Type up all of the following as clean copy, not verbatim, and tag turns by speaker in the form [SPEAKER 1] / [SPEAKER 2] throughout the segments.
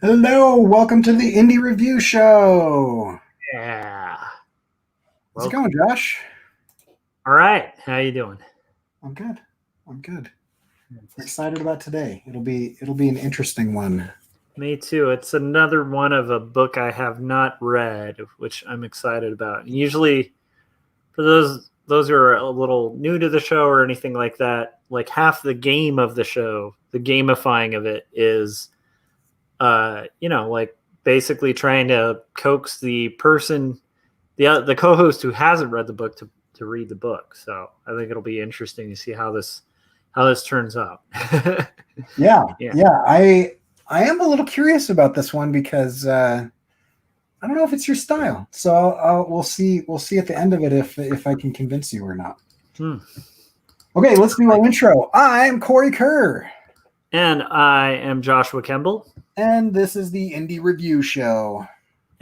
[SPEAKER 1] Hello, welcome to the Indie Review Show.
[SPEAKER 2] Yeah.
[SPEAKER 1] How's it
[SPEAKER 2] Welcome.
[SPEAKER 1] going, Josh?
[SPEAKER 2] All right. How you doing?
[SPEAKER 1] I'm good. I'm good. I'm excited about today. It'll be an interesting one.
[SPEAKER 2] Me too. It's another one of a book I have not read, which I'm excited about. Usually, for those who are a little new to the show or anything like that, like half the game of the show, the gamifying of it is, like basically trying to coax the person, the co-host who hasn't read the book to read the book. So I think it'll be interesting to see how this turns out.
[SPEAKER 1] Yeah,
[SPEAKER 2] Yeah.
[SPEAKER 1] yeah. I am a little curious about this one because I don't know if it's your style. So we'll see. We'll see at the end of it if I can convince you or not.
[SPEAKER 2] Hmm.
[SPEAKER 1] Okay, let's do our intro. I'm Cory Kerr,
[SPEAKER 2] And I am Joshua Kemble.
[SPEAKER 1] and this is the Indie Review Show.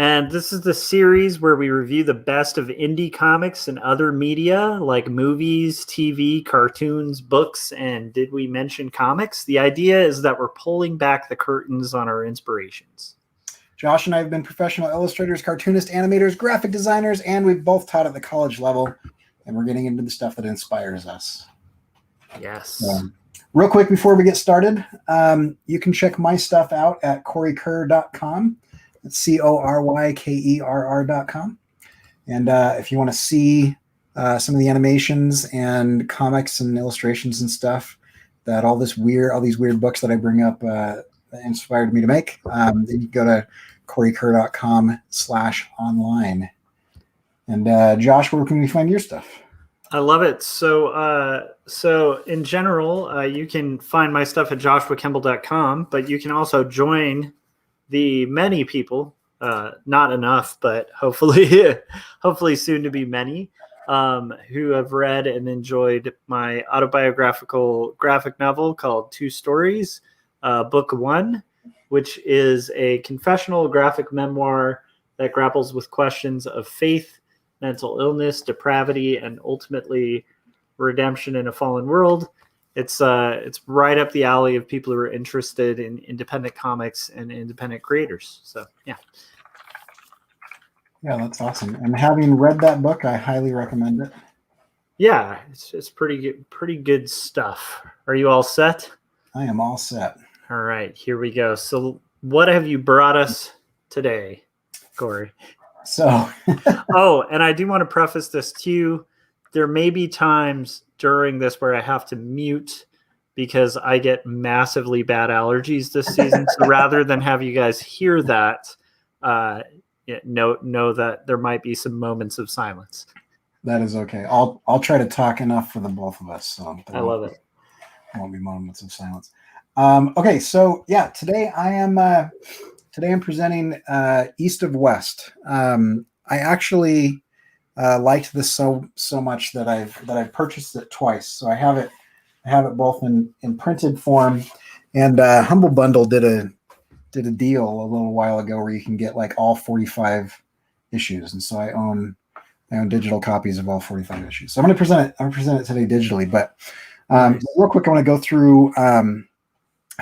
[SPEAKER 2] And this is the series where we review the best of indie comics and other media like movies, TV, cartoons, books, and did we mention comics? The idea is that we're pulling back the curtains on our inspirations.
[SPEAKER 1] Josh and I have been professional illustrators, cartoonists, animators, graphic designers, and we've both taught at the college level. And we're getting into the stuff that inspires us.
[SPEAKER 2] Yes.
[SPEAKER 1] Real quick before we get started, you can check my stuff out at corykerr.com. It's CORYKERR.com. And if you want to see some of the animations and comics and illustrations and stuff that all these weird books that I bring up inspired me to make, then you can go to corykerr.com/online. And Josh, where can we find your stuff?
[SPEAKER 2] I love it. So in general, you can find my stuff at joshuakemble.com, but you can also join the many people, not enough, but hopefully, hopefully soon to be many, who have read and enjoyed my autobiographical graphic novel called Two Stories, Book One, which is a confessional graphic memoir that grapples with questions of faith, mental illness, depravity, and ultimately redemption in a fallen world. It's right up the alley of people who are interested in independent comics and independent creators. So yeah.
[SPEAKER 1] Yeah, that's awesome. And having read that book, I highly recommend it.
[SPEAKER 2] Yeah, it's pretty good stuff. Are you all set?
[SPEAKER 1] I am all set.
[SPEAKER 2] All right, here we go. So what have you brought us today, Cory?
[SPEAKER 1] So
[SPEAKER 2] Oh, and I do want to preface this too. There may be times during this where I have to mute because I get massively bad allergies this season. So rather than have you guys hear that, know that there might be some moments of silence.
[SPEAKER 1] that is okay. I'll try to talk enough for the both of us. So
[SPEAKER 2] I love it.
[SPEAKER 1] There won't be moments of silence. Okay, so yeah, today I'm presenting East of West. I actually liked this so much that I've purchased it twice. So I have it both in printed form, and Humble Bundle did a deal a little while ago where you can get like all 45 issues, and so I own digital copies of all 45 issues. So I'm going to present it today digitally, but real quick, I want to go through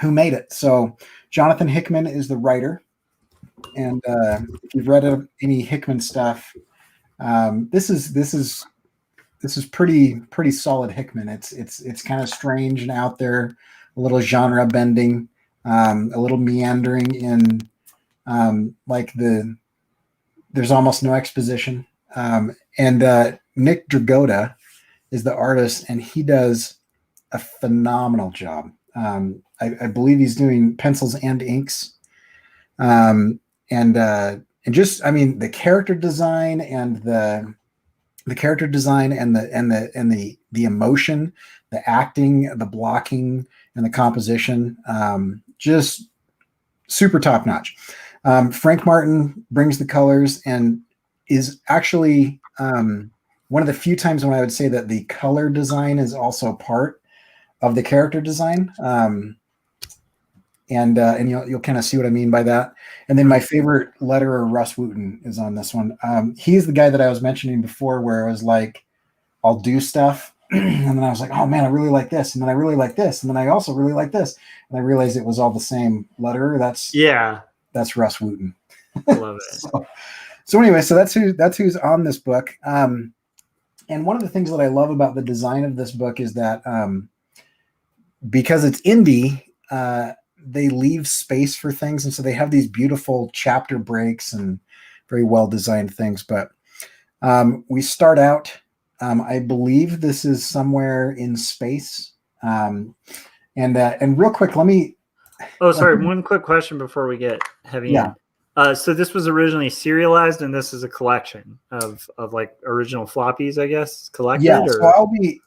[SPEAKER 1] who made it. So Jonathan Hickman is the writer, and if you've read any Hickman stuff, this is pretty solid Hickman. It's kind of strange and out there, a little genre bending, a little meandering in there's almost no exposition. And Nick Dragotta is the artist, and he does a phenomenal job. I believe he's doing pencils and inks, and just, I mean, the character design and the emotion, the acting, the blocking, and the composition, just super top notch. Frank Martin brings the colors and is actually one of the few times when I would say that the color design is also part of the character design. And you'll kind of see what I mean by that. And then my favorite letterer, Russ Wooten, is on this one. He's the guy that I was mentioning before, where it was like, I'll do stuff, and then I was like, oh man, I really like this, and then I really like this, and then I also really like this, and I realized it was all the same letterer.
[SPEAKER 2] Yeah.
[SPEAKER 1] That's Russ Wooten.
[SPEAKER 2] Love it.
[SPEAKER 1] So anyway, so that's who's on this book. And one of the things that I love about the design of this book is that because it's indie, they leave space for things, and so they have these beautiful chapter breaks and very well designed things. But we start out. I believe this is somewhere in space. And real quick, let me.
[SPEAKER 2] Oh, sorry. One quick question before we get heavy in. So this was originally serialized, and this is a collection of like original floppies, I guess, collected.
[SPEAKER 1] Yeah. So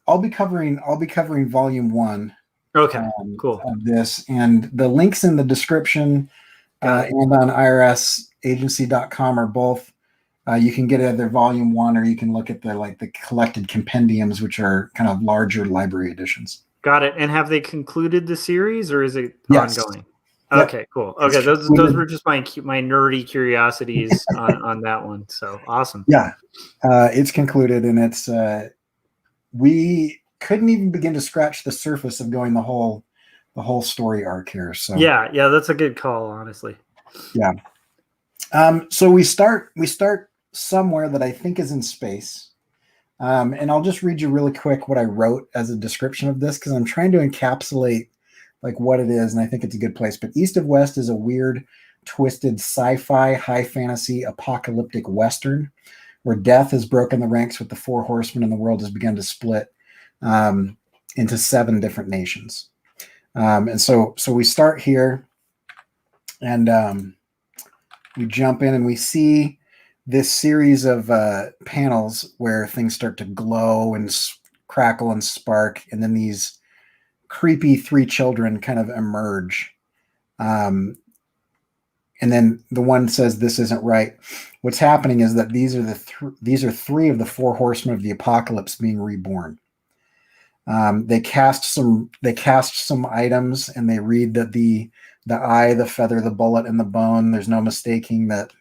[SPEAKER 1] I'll be covering volume 1.
[SPEAKER 2] Okay. Cool.
[SPEAKER 1] Of this, and the links in the description and on irsagency.com are both. You can get either volume 1, or you can look at the collected compendiums, which are kind of larger library editions.
[SPEAKER 2] Got it. And have they concluded the series, or is it ongoing?
[SPEAKER 1] Yep.
[SPEAKER 2] Okay, cool. Okay, those were just my nerdy curiosities on that one. So awesome.
[SPEAKER 1] Yeah, it's concluded, and it's we couldn't even begin to scratch the surface of going the whole story arc here. So
[SPEAKER 2] yeah, that's a good call, honestly.
[SPEAKER 1] Yeah. So we start somewhere that I think is in space. And I'll just read you really quick what I wrote as a description of this, because I'm trying to encapsulate like what it is, and I think it's a good place. But East of West is a weird, twisted sci-fi, high fantasy, apocalyptic Western, where death has broken the ranks with the Four Horsemen, and the world has begun to split into 7 different nations. And so we start here, and we jump in, and we see this series of panels where things start to glow and crackle and spark, and then these creepy 3 children kind of emerge. And then the one says, "This isn't right." What's happening is that these are 3 of the 4 horsemen of the apocalypse being reborn. They cast some items, and they read that the eye, the feather, the bullet, and the bone. There's no mistaking that,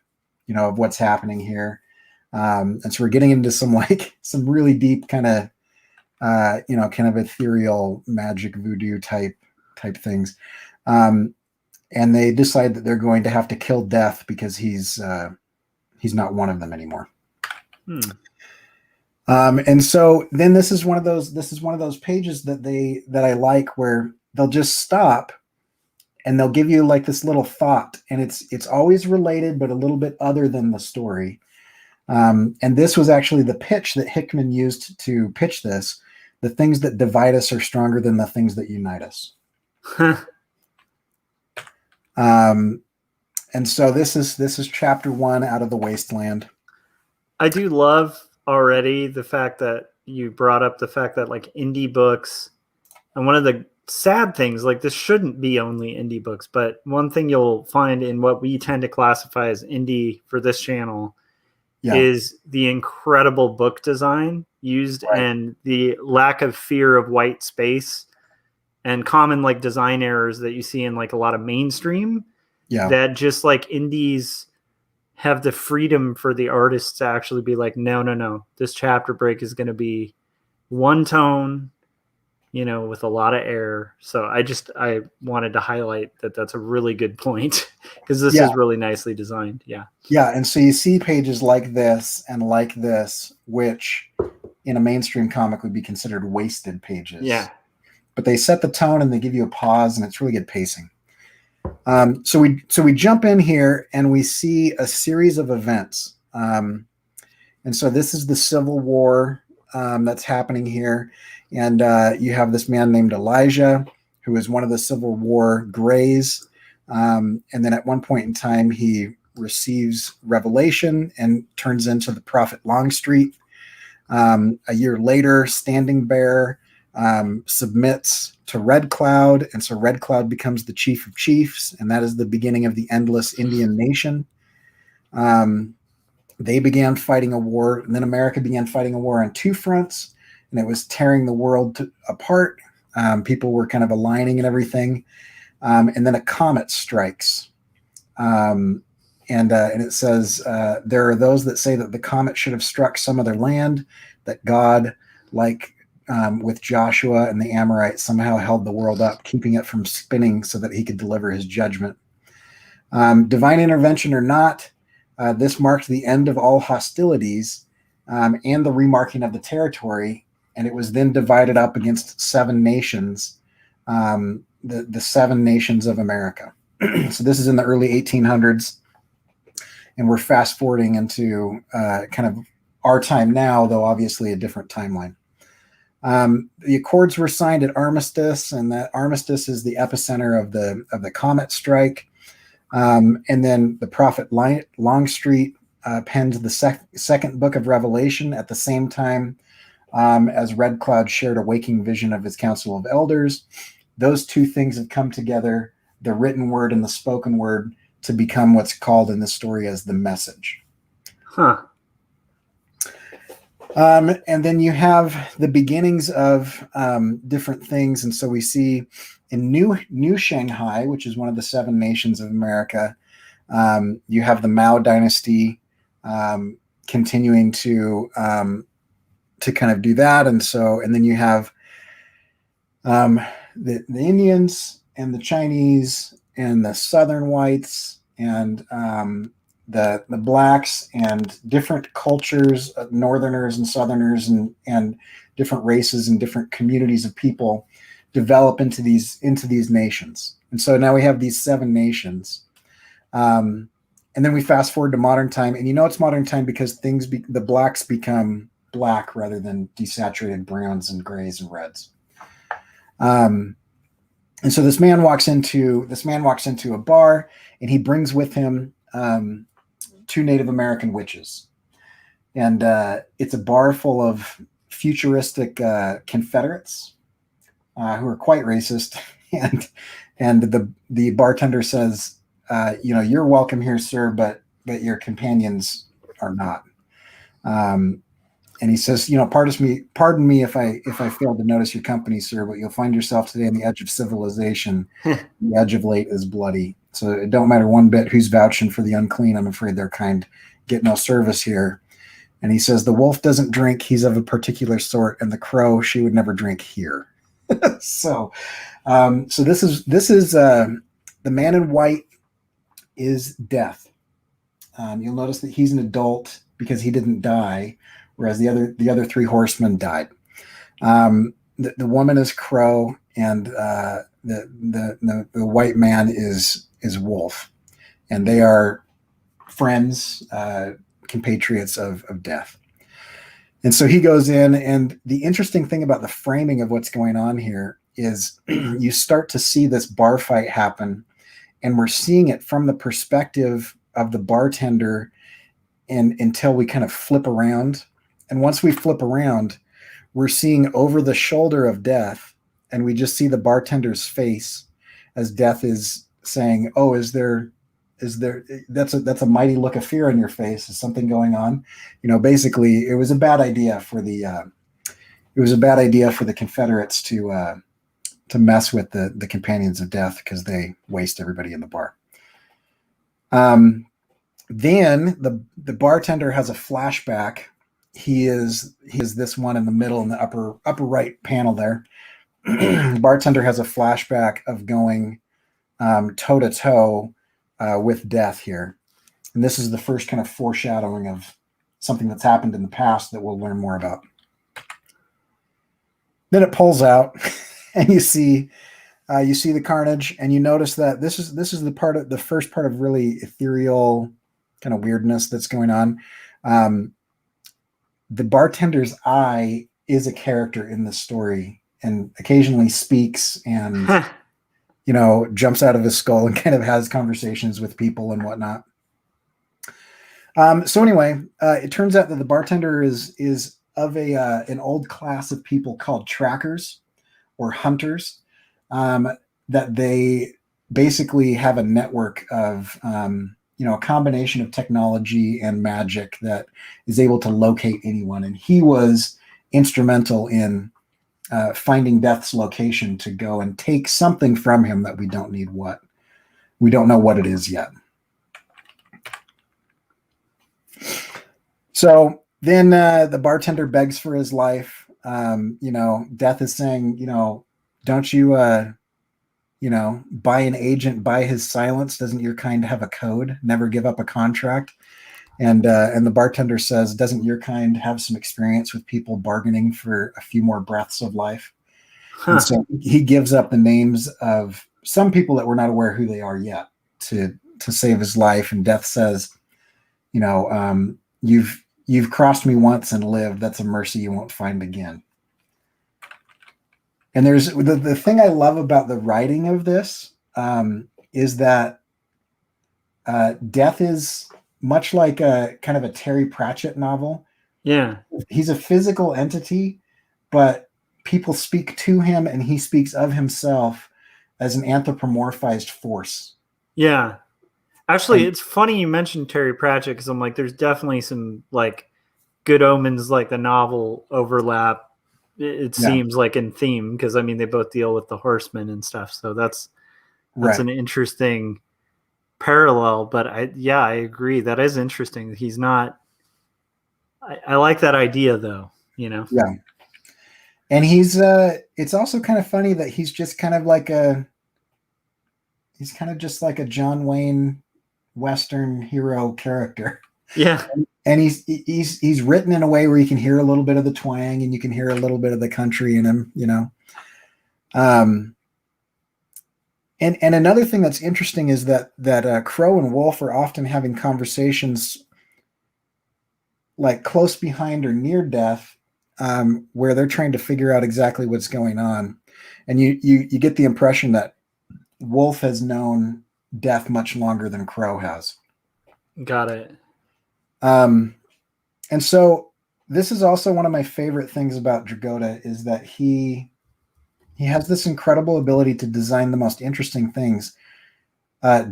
[SPEAKER 1] of what's happening here. And so we're getting into some really deep kind of ethereal magic voodoo type things. And they decide that they're going to have to kill Death because he's not one of them anymore. And so then this is one of those pages that I like, where they'll just stop and they'll give you like this little thought, and it's always related, but a little bit other than the story. And this was actually the pitch that Hickman used to pitch this. The things that divide us are stronger than the things that unite us. And so this is chapter 1, Out of the Wasteland.
[SPEAKER 2] I do love already the fact that you brought up the fact that like indie books, and one of the sad things, like this shouldn't be only indie books, but one thing you'll find in what we tend to classify as indie for this channel is the incredible book design used, and the lack of fear of white space and common like design errors that you see in like a lot of mainstream. That just like indies have the freedom for the artists to actually be like, no, this chapter break is going to be one tone, with a lot of air. So I wanted to highlight that. That's a really good point, because this is really nicely designed. Yeah.
[SPEAKER 1] And so you see pages like this and like this, which in a mainstream comic would be considered wasted pages. Yeah. But they set the tone, and they give you a pause, and it's really good pacing. So we jump in here, and we see a series of events. And so this is the Civil War that's happening here. And you have this man named Elijah, who is one of the Civil War Greys. And then at one point in time, he receives revelation and turns into the prophet Longstreet. A year later, Standing Bear submits to Red Cloud, and so Red Cloud becomes the chief of chiefs, and that is the beginning of the endless Indian nation. They began fighting a war, and then America began fighting a war on 2 fronts, and it was tearing the world apart. People were kind of aligning and everything, and then a comet strikes. And it says, there are those that say that the comet should have struck some other land, that God, like with Joshua and the Amorites, somehow held the world up, keeping it from spinning so that he could deliver his judgment. Divine intervention or not, this marked the end of all hostilities and the remarking of the territory, and it was then divided up against 7 nations, the 7 nations of America. So this is in the early 1800s, and we're fast forwarding into kind of our time now, though obviously a different timeline. The accords were signed at Armistice, and that Armistice is the epicenter of the comet strike. And then the prophet Longstreet penned the second book of Revelation at the same time as Red Cloud shared a waking vision of his council of elders. Those 2 things have come together, the written word and the spoken word, to become what's called in the story as the message.
[SPEAKER 2] Huh.
[SPEAKER 1] And then you have the beginnings of different things. And so we see in New Shanghai, which is one of the 7 nations of America, you have the Mao dynasty continuing to kind of do that. And then you have the Indians and the Chinese and the Southern whites and the blacks and different cultures, Northerners and Southerners and different races and different communities of people develop into these nations. And so now we have these 7 nations. And then we fast forward to modern time, and it's modern time because the blacks become black rather than desaturated browns and grays and reds. And so this man walks into a bar, and he brings with him 2 Native American witches, and it's a bar full of futuristic Confederates who are quite racist, and the bartender says, "You're welcome here, sir, but your companions are not." And he says, pardon me if I failed to notice your company, sir, but you'll find yourself today on the edge of civilization. The edge of late is bloody. So it don't matter one bit who's vouching for the unclean. I'm afraid their kind get no service here. And he says, the wolf doesn't drink. He's of a particular sort. And the crow, she would never drink here. So this is the man in white is death. You'll notice that he's an adult because he didn't die, whereas the other 3 horsemen died. The woman is crow, and the white man is wolf, and they are friends, compatriots of death. And so he goes in, and the interesting thing about the framing of what's going on here is you start to see this bar fight happen, and we're seeing it from the perspective of the bartender, and until we kind of flip around. And once we flip around, we're seeing over the shoulder of death, and we just see the bartender's face as death is saying, "Oh, is there that's a mighty look of fear in your face. Is something going on?" Basically, it was a bad idea for the Confederates to mess with the companions of death, because they waste everybody in the bar. Then the bartender has a flashback. He is this one in the middle, in the upper right panel there. The bartender has a flashback of going toe to toe with death here, and this is the first kind of foreshadowing of something that's happened in the past that we'll learn more about. Then it pulls out, and you see the carnage, and you notice that this is the first part of really ethereal kind of weirdness that's going on. The bartender's eye is a character in this story, and occasionally speaks and jumps out of his skull and kind of has conversations with people and whatnot. So anyway, it turns out that the bartender is of an old class of people called trackers or hunters, that they basically have a network of a combination of technology and magic that is able to locate anyone. And he was instrumental in finding Death's location to go and take something from him that we don't know what it is yet. So then the bartender begs for his life. Death is saying, don't you buy an agent, buy his silence. Doesn't your kind have a code? Never give up a contract. And the bartender says, doesn't your kind have some experience with people bargaining for a few more breaths of life? And so he gives up the names of some people that we're not aware who they are yet to save his life. And Death says, you've crossed me once and lived. That's a mercy you won't find again. And there's the thing I love about the writing of this is that Death is much like a kind of a Terry Pratchett novel.
[SPEAKER 2] Yeah.
[SPEAKER 1] He's a physical entity, but people speak to him and he speaks of himself as an anthropomorphized force.
[SPEAKER 2] Yeah. Actually, it's funny you mentioned Terry Pratchett, because I'm like, there's definitely some like Good Omens, like the novel overlap. It seems like in theme, because I mean they both deal with the Horsemen and stuff. So that's an interesting parallel. But I agree. That is interesting. He's not. I like that idea though. Yeah.
[SPEAKER 1] And he's it's also kind of funny that he's just kind of like he's kind of just like a John Wayne Western hero character.
[SPEAKER 2] Yeah.
[SPEAKER 1] And he's written in a way where you can hear a little bit of the twang and you can hear a little bit of the country in him, And another thing that's interesting is that Crow and Wolf are often having conversations like close behind or near Death, where they're trying to figure out exactly what's going on. And you get the impression that Wolf has known Death much longer than Crow has.
[SPEAKER 2] Got it.
[SPEAKER 1] And so this is also one of my favorite things about Dragotta, is that he has this incredible ability to design the most interesting things.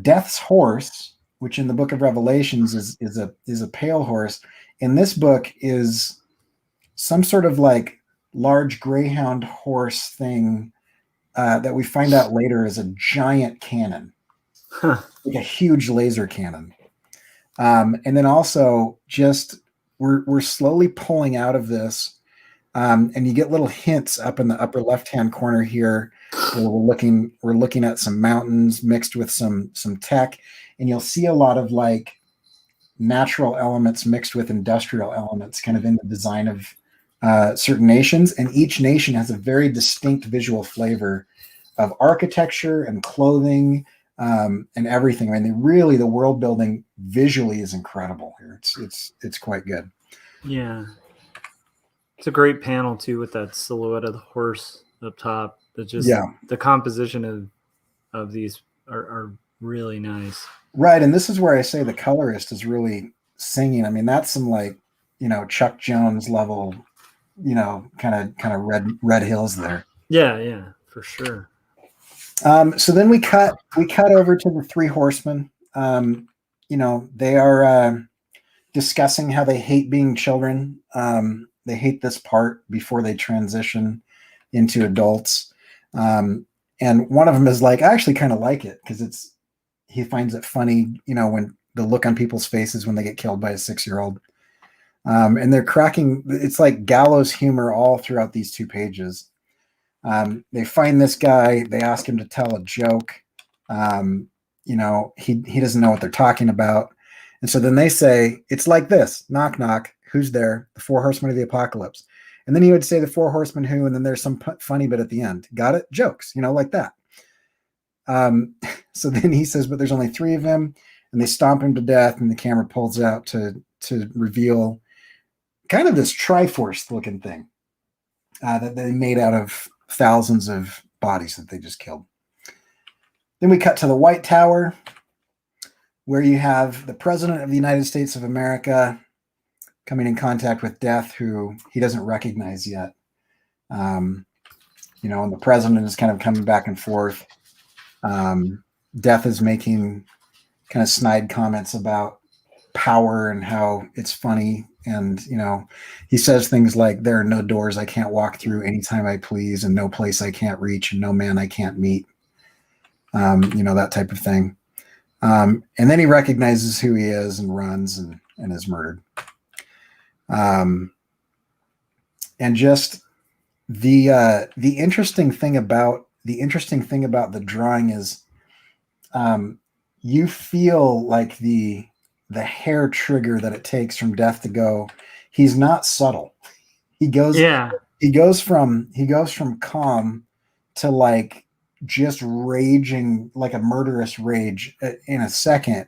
[SPEAKER 1] Death's horse, which in the Book of Revelations is a pale horse, in this book is some sort of like large greyhound horse thing that we find out later is a giant cannon, like a huge laser cannon. And then also just we're slowly pulling out of this, and you get little hints up in the upper left-hand corner here where we're looking at some mountains mixed with some tech, and you'll see a lot of like natural elements mixed with industrial elements kind of in the design of certain nations, and each nation has a very distinct visual flavor of architecture and clothing. And everything. I mean, the world building visually is incredible here. It's quite good.
[SPEAKER 2] Yeah, it's a great panel too, with that silhouette of the horse up top. That just the composition of these are really nice.
[SPEAKER 1] Right, and this is where I say the colorist is really singing. I mean, that's some like Chuck Jones level, kind of red hills there.
[SPEAKER 2] Yeah, for sure.
[SPEAKER 1] So then we cut over to the Three Horsemen. They are discussing how they hate being children. They hate this part before they transition into adults. And one of them is like, I actually kind of like it because he finds it funny, when the look on people's faces when they get killed by a 6-year-old. And they're cracking. It's like gallows humor all throughout these 2 pages. They find this guy. They ask him to tell a joke. He doesn't know what they're talking about. And so then they say, it's like this, knock, knock. Who's there? The Four Horsemen of the Apocalypse. And then he would say the Four Horsemen who, and then there's some funny bit at the end. Got it? Jokes, like that. So then he says, but there's only 3 of them, and they stomp him to death, and the camera pulls out to reveal kind of this Triforce looking thing that they made out of thousands of bodies that they just killed. Then we cut to the White Tower, where you have the President of the United States of America coming in contact with Death, who he doesn't recognize yet. And the President is kind of coming back and forth. Death is making kind of snide comments about power and how it's funny. And, he says things like, there are no doors I can't walk through anytime I please, and no place I can't reach, and no man I can't meet. That type of thing. And then he recognizes who he is and runs and is murdered. And just the interesting thing about the interesting thing about the drawing is you feel like the hair trigger that it takes from Death to go. He's not subtle. He goes from calm to like just raging, like a murderous rage in a second.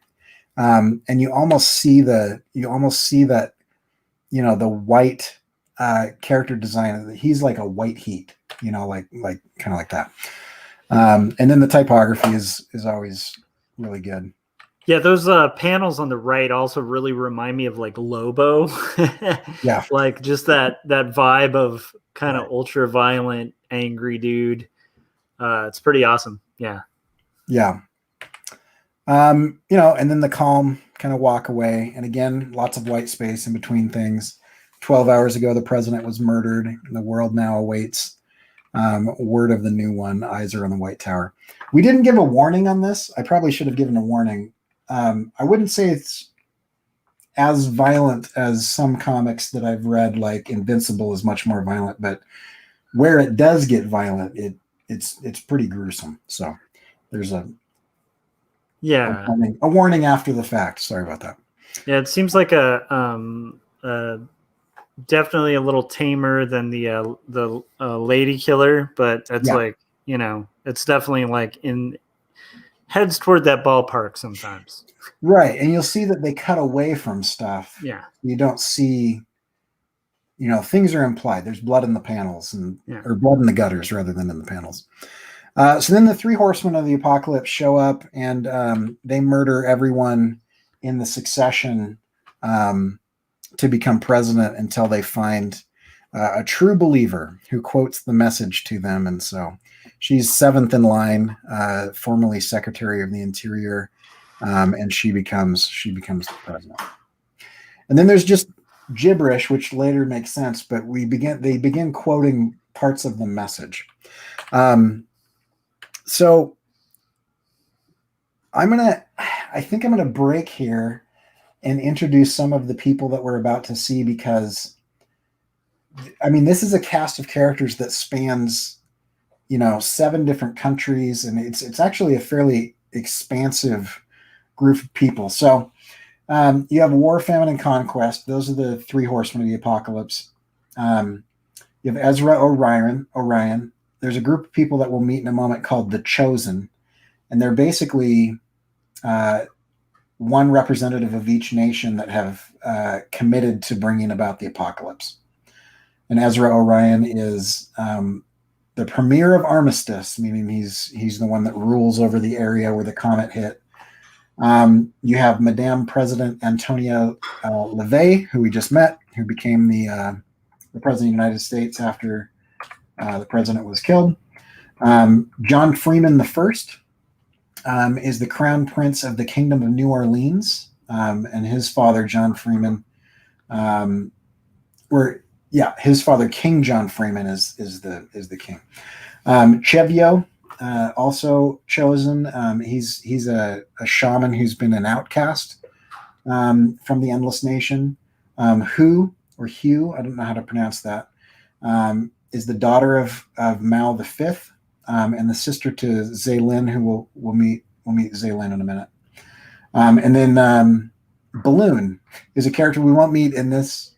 [SPEAKER 1] And you almost see that, the white character design. He's like a white heat, like kind of like that. And then the typography is always really good.
[SPEAKER 2] Yeah, those panels on the right also really remind me of like Lobo.
[SPEAKER 1] Yeah.
[SPEAKER 2] Like just that vibe of kind of ultra violent, angry dude. It's pretty awesome. Yeah.
[SPEAKER 1] Yeah. And then the calm kind of walk away. And again, lots of white space in between things. 12 hours ago, the president was murdered, and the world now awaits word of the new one. Eyes are on the White Tower. We didn't give a warning on this. I probably should have given a warning. I wouldn't say it's as violent as some comics that I've read, like Invincible is much more violent, but where it does get violent, it's pretty gruesome. So there's a warning after the fact. Sorry about that.
[SPEAKER 2] Yeah, it seems like definitely a little tamer than the Lady Killer, but it's like, it's definitely like heads toward that ballpark sometimes.
[SPEAKER 1] Right. And you'll see that they cut away from stuff.
[SPEAKER 2] Yeah.
[SPEAKER 1] You don't see, things are implied. There's blood in the panels or blood in the gutters rather than in the panels. So then the three horsemen of the apocalypse show up, and they murder everyone in the succession to become president until they find a true believer who quotes the message to them. And so she's seventh in line, formerly Secretary of the Interior, and she becomes the president. And then there's just gibberish, which later makes sense, but they begin quoting parts of the message. So I think I'm gonna break here and introduce some of the people that we're about to see, because this is a cast of characters that spans 7 different countries, and it's actually a fairly expansive group of people. So you have War, Famine, and Conquest. Those are the three horsemen of the apocalypse. You have Ezra Orion. There's a group of people that we'll meet in a moment called the Chosen, and they're basically one representative of each nation that have committed to bringing about the apocalypse. And Ezra Orion is the premier of Armistice, meaning he's the one that rules over the area where the comet hit. You have Madame President Antonia LaVey, who we just met, who became the president of the United States after the president was killed. John Freeman I is the crown prince of the Kingdom of New Orleans, and his father, John Freeman, his father, King John Freeman, is the king. Chevio, also chosen. He's a shaman who's been an outcast from the Endless Nation. Hugh, I don't know how to pronounce that, is the daughter of Mao V, and the sister to Zaylin, who we'll meet Zaylin in a minute. And then Balloon is a character we won't meet in this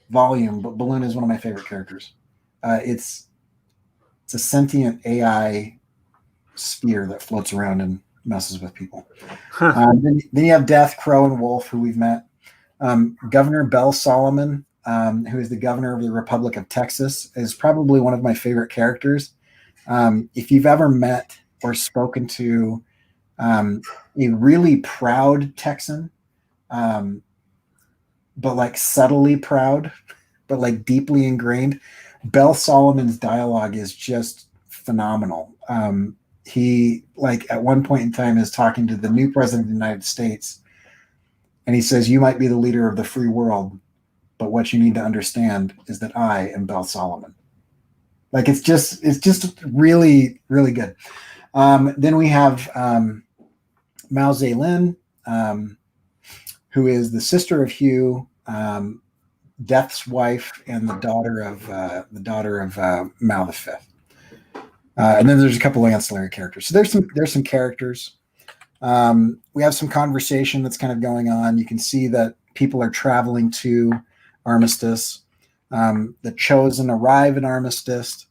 [SPEAKER 1] volume, but Balloon is one of my favorite characters. It's a sentient AI sphere that floats around and messes with people. Then you have Death, Crow, and Wolf, who we've met. Governor Bell Solomon, who is the governor of the Republic of Texas, is probably one of my favorite characters. If you've ever met or spoken to a really proud Texan, but like subtly proud, but like deeply ingrained, Bell Solomon's dialogue is just phenomenal. He, like, at one point in time is talking to the new president of the United States, and he says, "You might be the leader of the free world, but what you need to understand is that I am Bell Solomon." Like, it's just really, really good. Then we have Mao Zaylin, who is the sister of Hugh, Death's wife, and the daughter of Mao V. And then there's a couple of ancillary characters. So there's some characters. We have some conversation that's kind of going on. You can see that people are traveling to Armistice. The Chosen arrive in Armistice.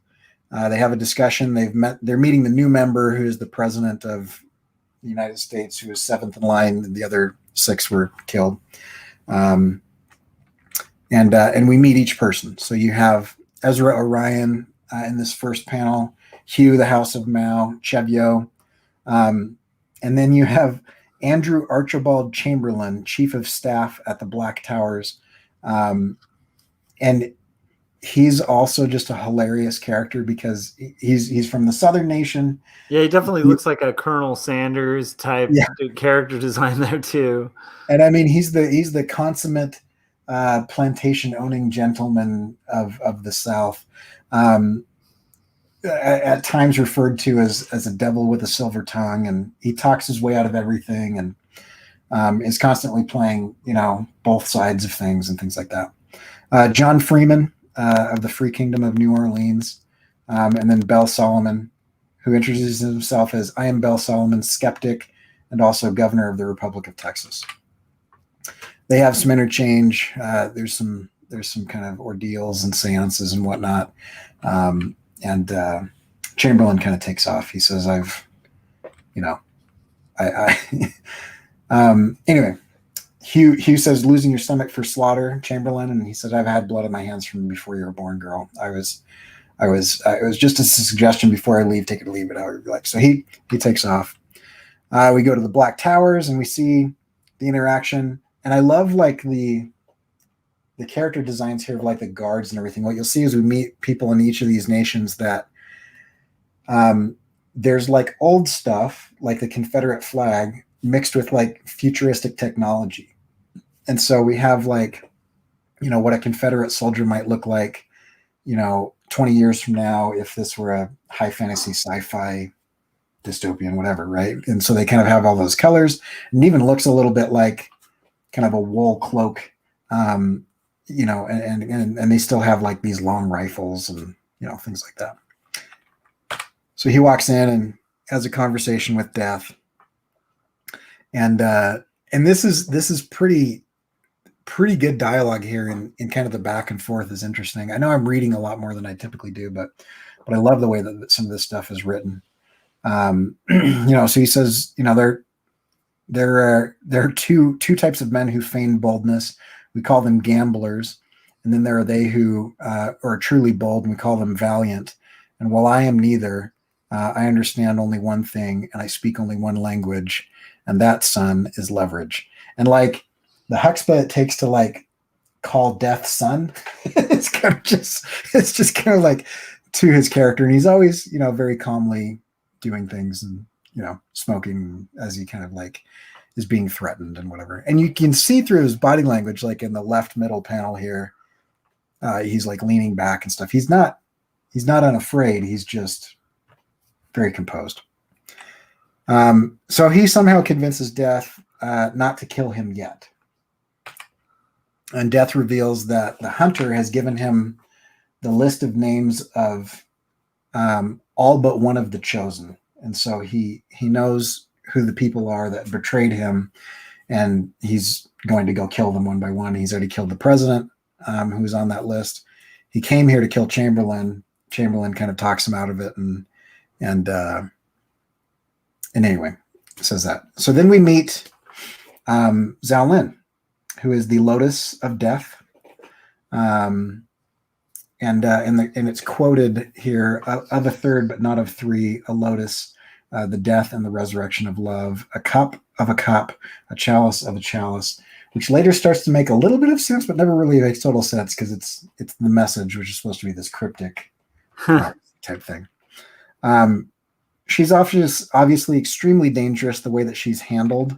[SPEAKER 1] They have a discussion. They're meeting the new member, who is the president of the United States, who is seventh in line, and the other 6 were killed. And we meet each person. So you have Ezra Orion in this first panel, Hugh, the House of Mao, Chevio, and then you have Andrew Archibald Chamberlain, Chief of Staff at the Black Towers, and he's also just a hilarious character because he's from the Southern Nation.
[SPEAKER 2] Yeah, he definitely looks like a Colonel Sanders type character design there too.
[SPEAKER 1] And I mean, he's the consummate plantation owning gentleman of the South. At times referred to as a devil with a silver tongue, and he talks his way out of everything, and is constantly playing, both sides of things and things like that. John Freeman of the Free Kingdom of New Orleans, and then Bell Solomon, who introduces himself as "I am Bell Solomon, skeptic, and also governor of the Republic of Texas." They have some interchange. There's some kind of ordeals and seances and whatnot. And Chamberlain kind of takes off. He says, anyway, Hugh says, "Losing your stomach for slaughter, Chamberlain." And he said, "I've had blood on my hands from before you were born, girl. It was just a suggestion before I leave. Take it or leave it, however you like." So he takes off. We go to the Black Towers and we see the interaction. And I love the character designs here of the guards and everything. What you'll see is we meet people in each of these nations that there's old stuff, like the Confederate flag, mixed with futuristic technology. And so we have what a Confederate soldier might look like, 20 years from now, if this were a high fantasy sci-fi dystopian, whatever, right? And so they kind of have all those colors, and even looks a little bit like kind of a wool cloak, and they still have these long rifles and things like that. So he walks in and has a conversation with Death, and this is pretty good dialogue here, in kind of the back and forth is interesting. I know I'm reading a lot more than I typically do, but I love the way that some of this stuff is written. So he says, there are two types of men who feign boldness. We call them gamblers. And then there are they who are truly bold, and we call them valiant. And while I am neither, I understand only one thing, and I speak only one language, and that, son, is leverage. And the chutzpah it takes to call Death son, it's just kind of to his character. And he's always, very calmly doing things and, smoking as he kind of is being threatened and whatever. And you can see through his body language, in the left middle panel here, he's leaning back and stuff. He's not unafraid. He's just very composed. So he somehow convinces Death not to kill him yet. And Death reveals that the hunter has given him the list of names of all but one of the chosen. And so he knows who the people are that betrayed him, and he's going to go kill them one by one. He's already killed the president, who's on that list. He came here to kill Chamberlain. Chamberlain kind of talks him out of it, and anyway, says that. So then we meet Zhao Lin, who is the Lotus of Death, and it's quoted here: of a third, but not of three, a lotus, the death and the resurrection of love, a cup of a cup, a chalice of a chalice, which later starts to make a little bit of sense, but never really makes total sense because it's the message, which is supposed to be this cryptic type thing. She's obviously extremely dangerous the way that she's handled,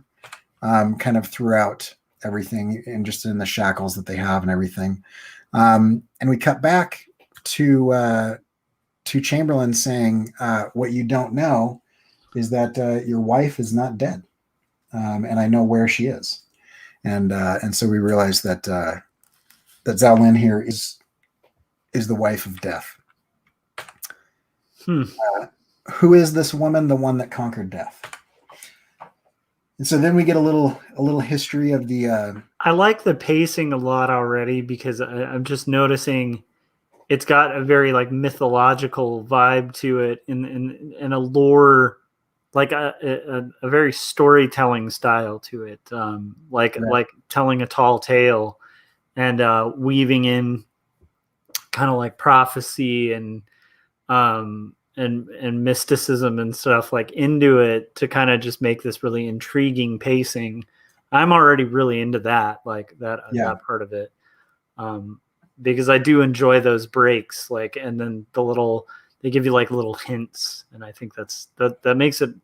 [SPEAKER 1] kind of throughout everything, and just in the shackles that they have and everything. And we cut back to Chamberlain saying, "What you don't know is that your wife is not dead, and I know where she is." And so we realize that Zhao Lin here is the wife of Death.
[SPEAKER 2] Hmm.
[SPEAKER 1] Who is this woman? The one that conquered death. And so then we get a little history of the.
[SPEAKER 2] I like the pacing a lot already because I'm just noticing it's got a very like mythological vibe to it in a lore, like a very storytelling style to it, like telling a tall tale and weaving in kind of like prophecy and mysticism and stuff like into it to kind of just make this really intriguing pacing. I'm already really into that, like that part of it, because I do enjoy those breaks, like, and then they give you like little hints, and I think that makes it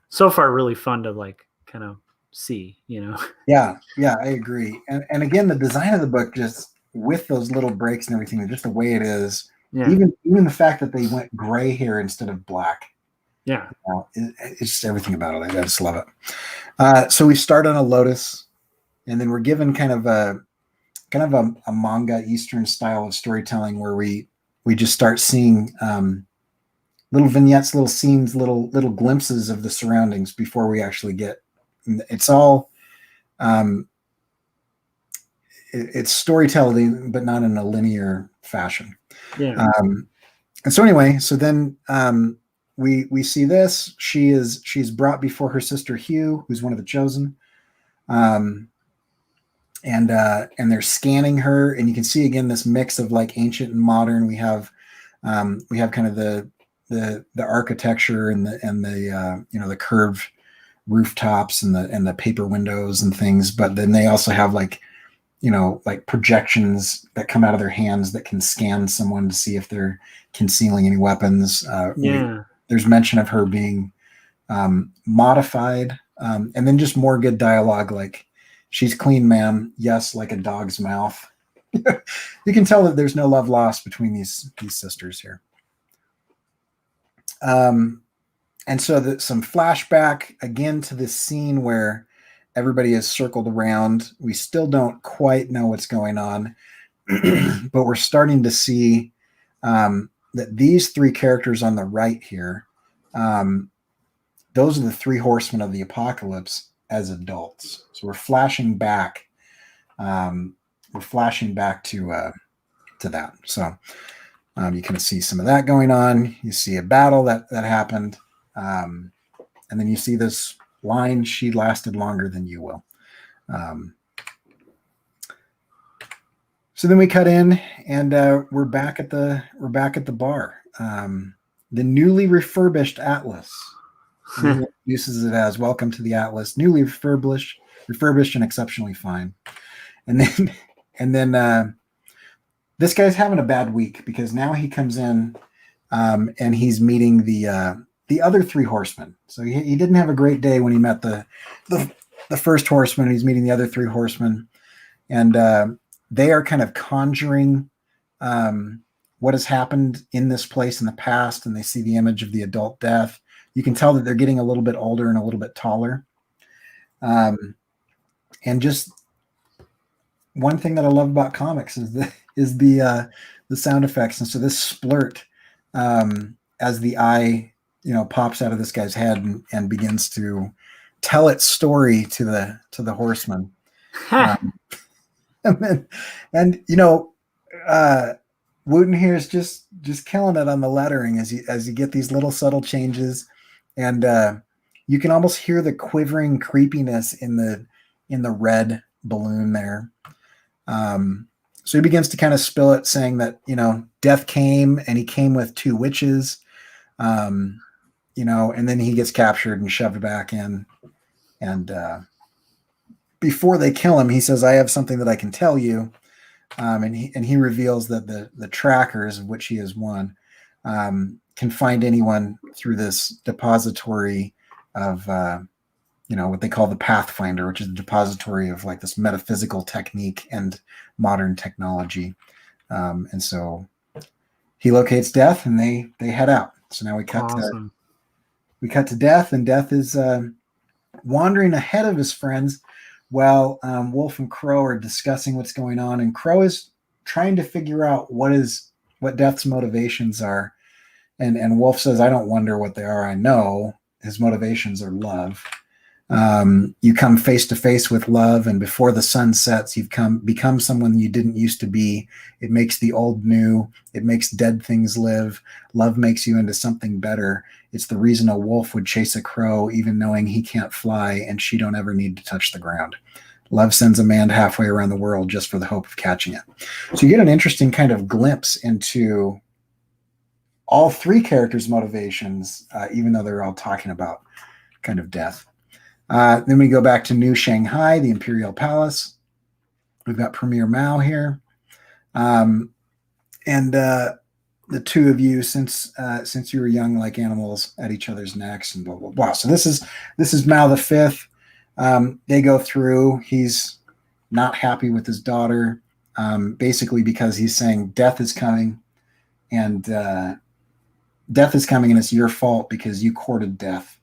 [SPEAKER 2] so far really fun to like kind of see,
[SPEAKER 1] Yeah, I agree. And again, the design of the book, just with those little breaks and everything, just the way it is.
[SPEAKER 2] Yeah.
[SPEAKER 1] Even the fact that they went gray here instead of black.
[SPEAKER 2] Yeah.
[SPEAKER 1] It's just everything about it. I just love it. So we start on a lotus, and then we're given kind of a manga Eastern style of storytelling where we just start seeing little vignettes, little scenes, little glimpses of the surroundings before we actually get. It's all it's storytelling, but not in a linear fashion.
[SPEAKER 2] Yeah.
[SPEAKER 1] And so anyway, so then we see this. She's brought before her sister Hugh, who's one of the chosen. And they're scanning her, and you can see again this mix of like ancient and modern. We have kind of the architecture and the the curved rooftops and the paper windows and things, but then they also have like projections that come out of their hands that can scan someone to see if they're concealing any weapons. There's mention of her being modified, and then just more good dialogue like, "She's clean, ma'am. Yes, like a dog's mouth." You can tell that there's no love lost between these sisters here. And so some flashback again to this scene where everybody is circled around. We still don't quite know what's going on, but we're starting to see that these three characters on the right here, those are the three horsemen of the apocalypse as adults. So we're flashing back. We're flashing back to that. So you can see some of that going on. You see a battle that happened, and then you see this line: "She lasted longer than you will." So then we cut in, and we're back at the bar. The newly refurbished Atlas uses it as "Welcome to the Atlas, newly refurbished and exceptionally fine." And then this guy's having a bad week because now he comes in and he's meeting the other three horsemen. So he didn't have a great day when he met the first horseman. He's meeting the other three horsemen, and they are kind of conjuring what has happened in this place in the past, and they see the image of the adult death. You can tell that they're getting a little bit older and a little bit taller. And just one thing that I love about comics is the sound effects. And so this splurt, as the eye pops out of this guy's head and begins to tell its story to the horseman. and Wooten here is just killing it on the lettering as you get these little subtle changes, and you can almost hear the quivering creepiness in the red balloon there. So he begins to kind of spill it, saying that death came, and he came with two witches, and then he gets captured and shoved back in, and before they kill him, he says, "I have something that I can tell you." And he reveals that the trackers, of which he is one, can find anyone through this depository of what they call the Pathfinder, which is a depository of like this metaphysical technique and modern technology. And so he locates Death, and they head out. So now we cut to Death, and Death is wandering ahead of his friends while Wolf and Crow are discussing what's going on, and Crow is trying to figure out what Death's motivations are, And Wolf says, I don't wonder what they are. I know his motivations are love. You come face to face with love, and before the sun sets, you've become someone you didn't used to be. It makes the old new. It makes dead things live. Love makes you into something better. It's the reason a wolf would chase a crow, even knowing he can't fly, and she don't ever need to touch the ground. Love sends a man halfway around the world just for the hope of catching it. So you get an interesting kind of glimpse into all three characters' motivations, even though they're all talking about kind of death. Then we go back to New Shanghai, the Imperial Palace. We've got Premier Mao here. And the two of you, since you were young like animals, at each other's necks and blah, blah, blah. So this is Mao the Fifth. They go through. He's not happy with his daughter, basically because he's saying death is coming. And death is coming, and it's your fault because you courted death.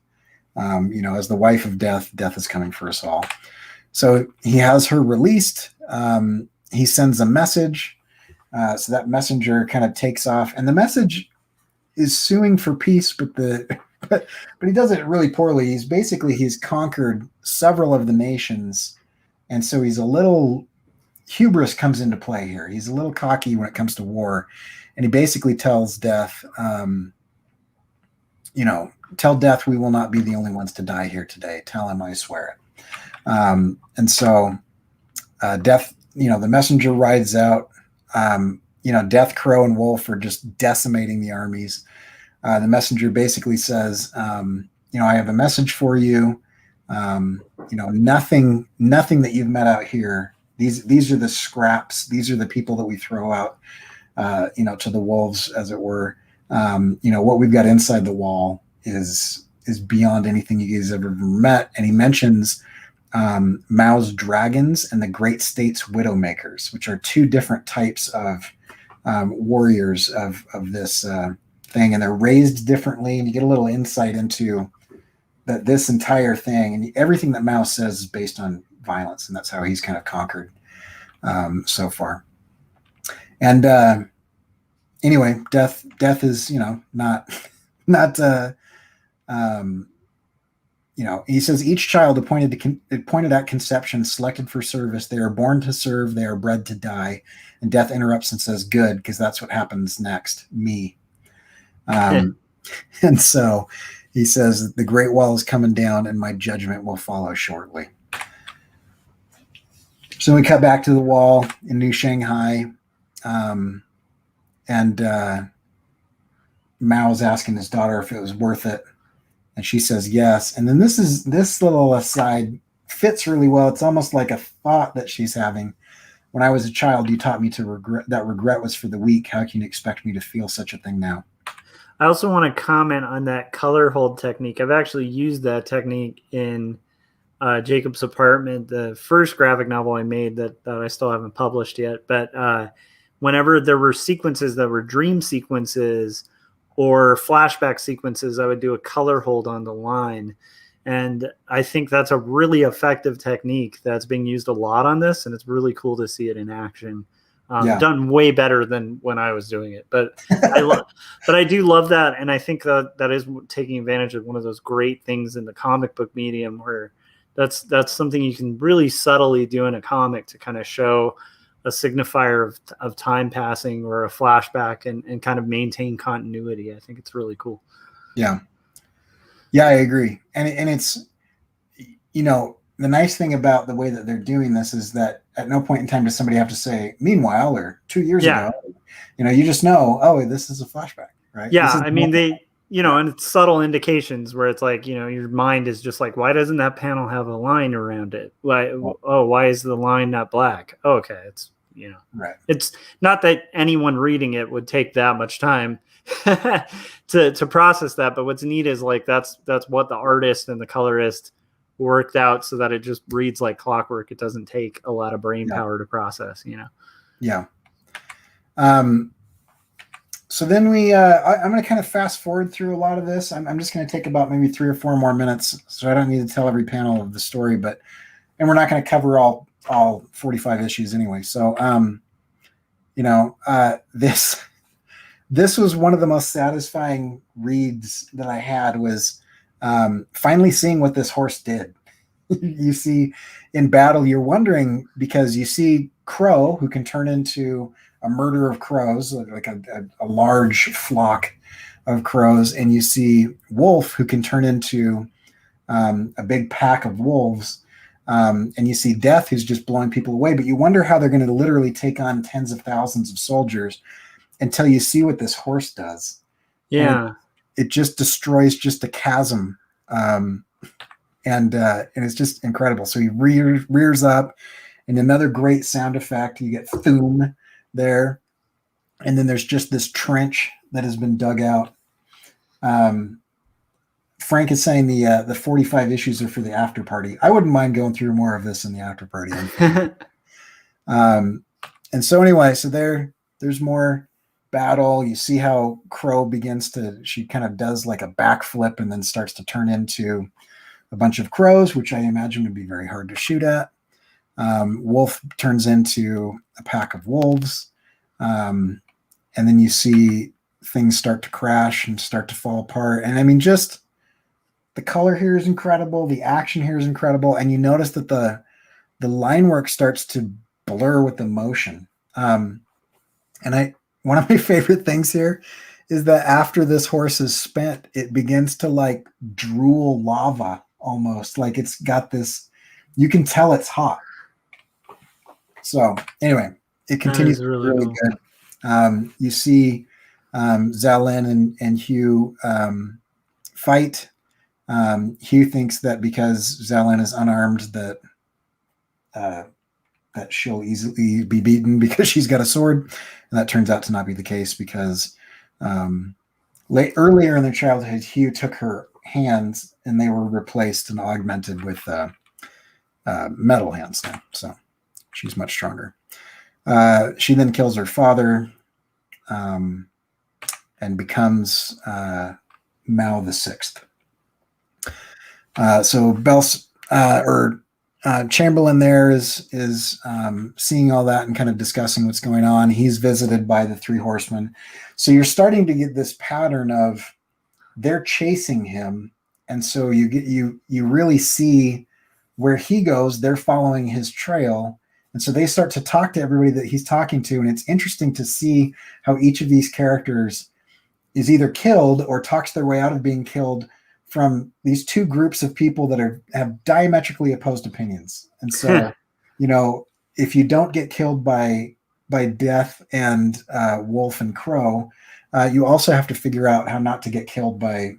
[SPEAKER 1] As the wife of death, death is coming for us all. So he has her released. He sends a message. So that messenger kind of takes off, and the message is suing for peace, but he does it really poorly. He's conquered several of the nations, and so he's a little hubris comes into play here. He's a little cocky when it comes to war, and he basically tells death, tell death we will not be the only ones to die here today. Tell him I swear it. And so death, the messenger rides out. Death, Crow, and Wolf are just decimating the armies. The messenger basically says, I have a message for you. Nothing that you've met out here. These are the scraps. These are the people that we throw out, to the wolves, as it were. What we've got inside the wall is beyond anything you guys have ever met. And he mentions Mao's dragons and the Great States Widowmakers, which are two different types of warriors of this thing, and they're raised differently. And you get a little insight into that this entire thing, and everything that Mao says is based on violence, and that's how he's kind of conquered so far. And anyway, death is not he says each child appointed at conception, selected for service, they are born to serve, they are bred to die. And death interrupts and says, good, because that's what happens next, me. And so he says, the Great Wall is coming down and my judgment will follow shortly. So we cut back to the wall in New Shanghai. And Mao's asking his daughter if it was worth it. And she says yes. And then this little aside fits really well. It's almost like a thought that she's having. When I was a child, you taught me to regret was for the weak. How can you expect me to feel such a thing now?
[SPEAKER 2] I also want to comment on that color hold technique. I've actually used that technique in Jacob's Apartment, the first graphic novel I made that I still haven't published yet. But whenever there were sequences that were dream sequences or flashback sequences, I would do a color hold on the line. And I think that's a really effective technique that's being used a lot on this. And it's really cool to see it in action. Done way better than when I was doing it. But I do love that. And I think that is taking advantage of one of those great things in the comic book medium, where that's something you can really subtly do in a comic to kind of show a signifier of time passing or a flashback and kind of maintain continuity. I think it's really cool.
[SPEAKER 1] Yeah, I agree. And it's, the nice thing about the way that they're doing this is that at no point in time does somebody have to say, meanwhile, or 2 years ago, you just know, oh, this is a flashback, right?
[SPEAKER 2] Yeah. I mean, and it's subtle indications where it's like, your mind is just like, why doesn't that panel have a line around it? Like, why is the line not black? Oh, okay. It's,
[SPEAKER 1] right.
[SPEAKER 2] It's not that anyone reading it would take that much time to process that. But what's neat is like, that's what the artist and the colorist worked out so that it just reads like clockwork. It doesn't take a lot of brain power to process,
[SPEAKER 1] Yeah. So then I'm going to kind of fast forward through a lot of this. I'm just going to take about maybe 3 or 4 more minutes. So I don't need to tell every panel of the story, and we're not going to cover all 45 issues anyway. So, this this was one of the most satisfying reads that I had, was finally seeing what this horse did. You see in battle, you're wondering, because you see Crow, who can turn into a murder of crows, like a large flock of crows, and you see Wolf, who can turn into a big pack of wolves, and you see Death, who's just blowing people away. But you wonder how they're going to literally take on tens of thousands of soldiers until you see what this horse does.
[SPEAKER 2] Yeah.
[SPEAKER 1] And it just destroys just a chasm. And it's just incredible. So he rears up, and another great sound effect. You get Thoom there, and then there's just this trench that has been dug out. Frank is saying the 45 issues are for the after party. I wouldn't mind going through more of this in the after party. And so anyway, so there's more battle. You see how Crow she kind of does like a backflip and then starts to turn into a bunch of crows, which I imagine would be very hard to shoot at. Wolf turns into a pack of wolves. And then you see things start to crash and start to fall apart. And I mean, just the color here is incredible. The action here is incredible. And you notice that the line work starts to blur with the motion. And one of my favorite things here is that after this horse is spent, it begins to like drool lava almost. Like it's got this, you can tell it's hot. So anyway, it continues really cool. Good. You see Zalin and Hugh fight. Hugh thinks that because Zalin is unarmed that she'll easily be beaten because she's got a sword, and that turns out to not be the case, because earlier in their childhood, Hugh took her hands and they were replaced and augmented with metal hands now, so she's much stronger. She then kills her father and becomes Mao the Sixth. So Chamberlain there is seeing all that and kind of discussing what's going on. He's visited by the Three Horsemen. So you're starting to get this pattern of they're chasing him. And so you really see where he goes, they're following his trail. And so they start to talk to everybody that he's talking to. And it's interesting to see how each of these characters is either killed or talks their way out of being killed from these two groups of people that have diametrically opposed opinions. And so, if you don't get killed by Death and Wolf and Crow, you also have to figure out how not to get killed by,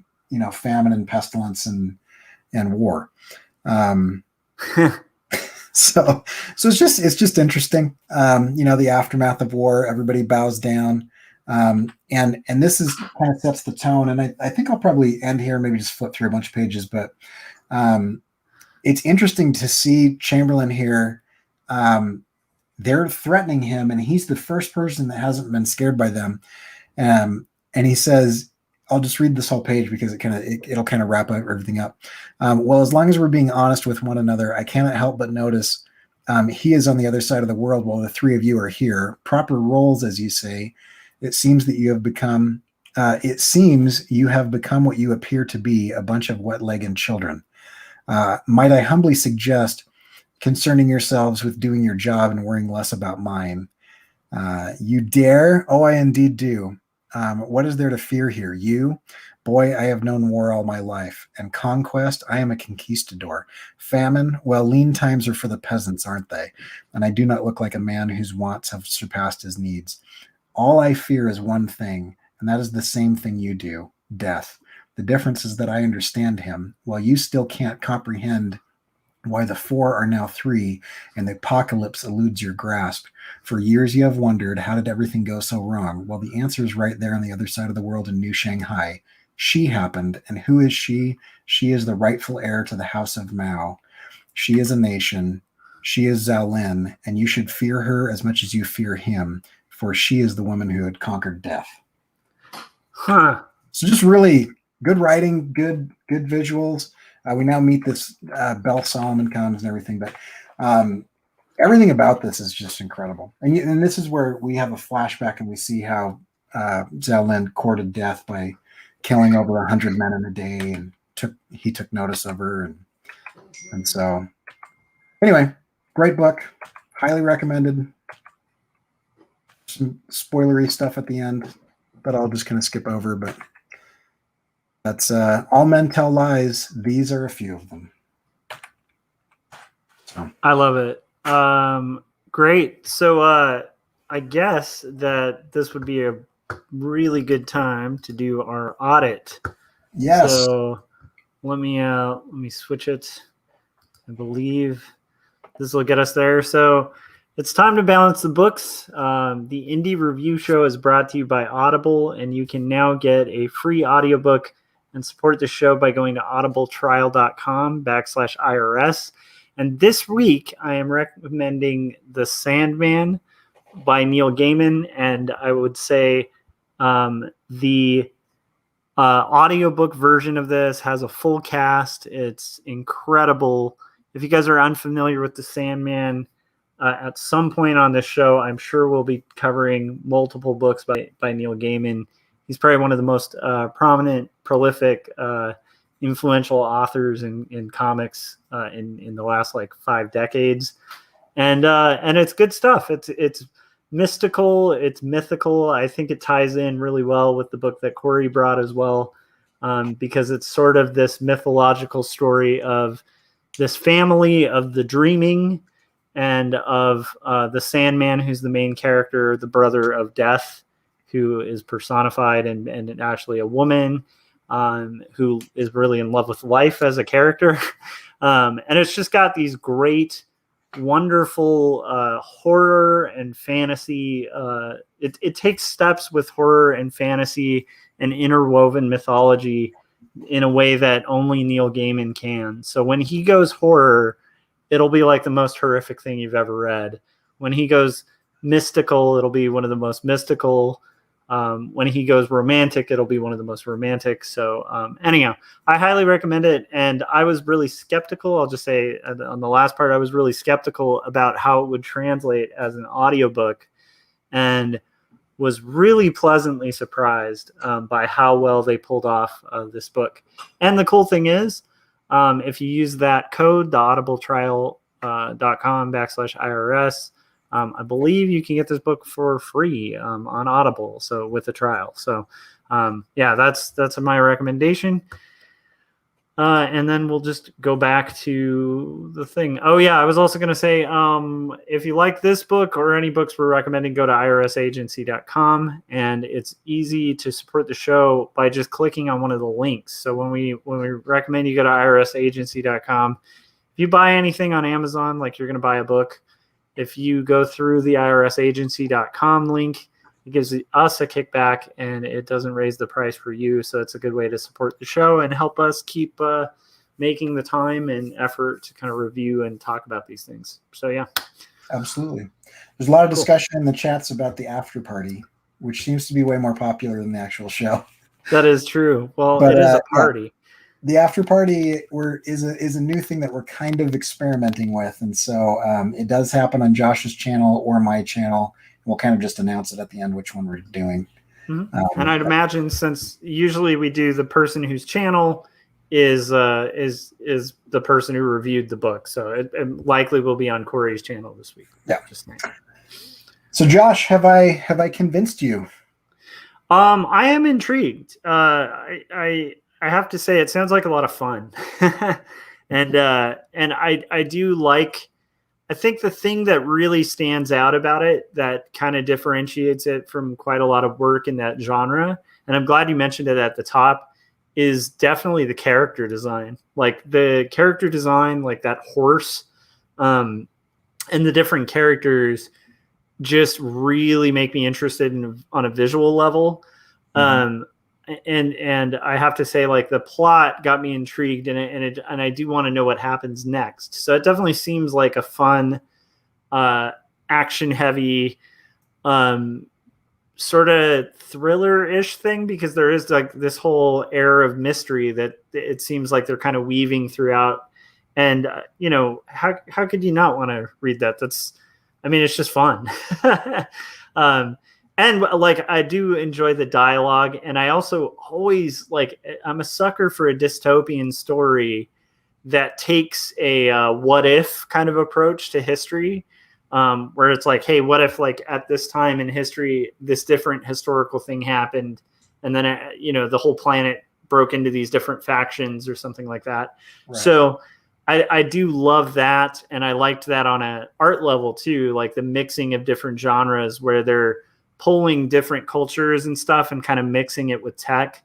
[SPEAKER 1] famine and pestilence and war. So it's just interesting. The aftermath of war, everybody bows down. And this is kind of sets the tone. And I think I'll probably end here, maybe just flip through a bunch of pages, but it's interesting to see Chamberlain here. They're threatening him, and he's the first person that hasn't been scared by them. And he says, I'll just read this whole page because it'll kind of wrap everything up. Well, as long as we're being honest with one another, I cannot help but notice he is on the other side of the world while the three of you are here. Proper roles, as you say. It seems you have become what you appear to be, a bunch of wet-legged children. Might I humbly suggest concerning yourselves with doing your job and worrying less about mine? You dare? Oh, I indeed do. What is there to fear here? You? Boy, I have known war all my life. And conquest? I am a conquistador. Famine? Well, lean times are for the peasants, aren't they? And I do not look like a man whose wants have surpassed his needs. All I fear is one thing, and that is the same thing you do, death. The difference is that I understand him, while you still can't comprehend why the four are now three, and the apocalypse eludes your grasp. For years you have wondered, how did everything go so wrong? Well, the answer is right there on the other side of the world in New Shanghai. She happened, and who is she? She is the rightful heir to the house of Mao. She is a nation. She is Zalin, and you should fear her as much as you fear him, for she is the woman who had conquered death.
[SPEAKER 2] Huh.
[SPEAKER 1] So just really good writing, good visuals. We now meet this Belle Solomon comes and everything, but everything about this is just incredible. And this is where we have a flashback and we see how Zelnyn courted death by killing over 100 men in a day, and he took notice of her, and so anyway, great book, highly recommended. Some spoilery stuff at the end that I'll just kind of skip over, but that's All Men Tell Lies. These are a few of them. So
[SPEAKER 2] I love it. Great. So I guess that this would be a really good time to do our audit.
[SPEAKER 1] yes.
[SPEAKER 2] So let me switch it. I believe this will get us there. So it's time to balance the books. The Indie Review Show is brought to you by Audible, and you can now get a free audiobook and support the show by going to audibletrial.com/IRS. And this week, I am recommending The Sandman by Neil Gaiman. And I would say the audiobook version of this has a full cast. It's incredible. If you guys are unfamiliar with The Sandman, at some point on this show, I'm sure we'll be covering multiple books by Neil Gaiman. He's probably one of the most prominent, prolific, influential authors in comics in the last like 5 decades, and it's good stuff. It's mystical, it's mythical. I think it ties in really well with the book that Cory brought as well, because it's sort of this mythological story of this family of the dreaming and of the Sandman, who's the main character, the brother of Death, who is personified and actually a woman who is really in love with life as a character. And it's just got these great, wonderful horror and fantasy. It takes steps with horror and fantasy and interwoven mythology in a way that only Neil Gaiman can. So when he goes horror, it'll be like the most horrific thing you've ever read. When he goes mystical, it'll be one of the most mystical. When he goes romantic, it'll be one of the most romantic. So anyhow, I highly recommend it. And I was really skeptical. I'll just say on the last part, I was really skeptical about how it would translate as an audiobook, and was really pleasantly surprised by how well they pulled off this book. And the cool thing is, if you use that code, the audibletrial.com/IRS, I believe you can get this book for free on Audible, so with a trial. So yeah, that's my recommendation. And then we'll just go back to the thing. Oh yeah, I was also going to say, if you like this book or any books we're recommending, go to irsagency.com, and it's easy to support the show by just clicking on one of the links. So when we recommend you go to irsagency.com, if you buy anything on Amazon, like you're going to buy a book, if you go through the irsagency.com link, it gives us a kickback, and it doesn't raise the price for you. So it's a good way to support the show and help us keep making the time and effort to kind of review and talk about these things. So yeah.
[SPEAKER 1] Absolutely. There's a lot of discussion in the chats about the after party, which seems to be way more popular than the actual show.
[SPEAKER 2] That is true. Well, it is a party.
[SPEAKER 1] Yeah. The after party is a new thing that we're kind of experimenting with. And so it does happen on Josh's channel or my channel. We'll kind of just announce it at the end which one we're doing.
[SPEAKER 2] Mm-hmm. And I'd imagine, since usually we do the person whose channel is the person who reviewed the book, so it likely will be on Cory's channel this week.
[SPEAKER 1] Yeah.
[SPEAKER 2] Just nice.
[SPEAKER 1] So Josh, have I convinced you?
[SPEAKER 2] I am intrigued. I have to say, it sounds like a lot of fun, and I do like. I think the thing that really stands out about it, that kind of differentiates it from quite a lot of work in that genre, and I'm glad you mentioned it at the top, is definitely the character design. Like the character design, like that horse, and the different characters just really make me interested on a visual level. Mm-hmm. And I have to say, like, the plot got me intrigued, and I do want to know what happens next. So it definitely seems like a fun, action heavy, sort of thriller-ish thing, because there is like this whole air of mystery that it seems like they're kind of weaving throughout. And how could you not want to read that? It's just fun. And like, I do enjoy the dialogue, and I also always like, I'm a sucker for a dystopian story that takes a what if kind of approach to history, where it's like, hey, what if like at this time in history this different historical thing happened, and then the whole planet broke into these different factions or something like that. Right. So I do love that, and I liked that on an art level too, like the mixing of different genres where they're pulling different cultures and stuff and kind of mixing it with tech.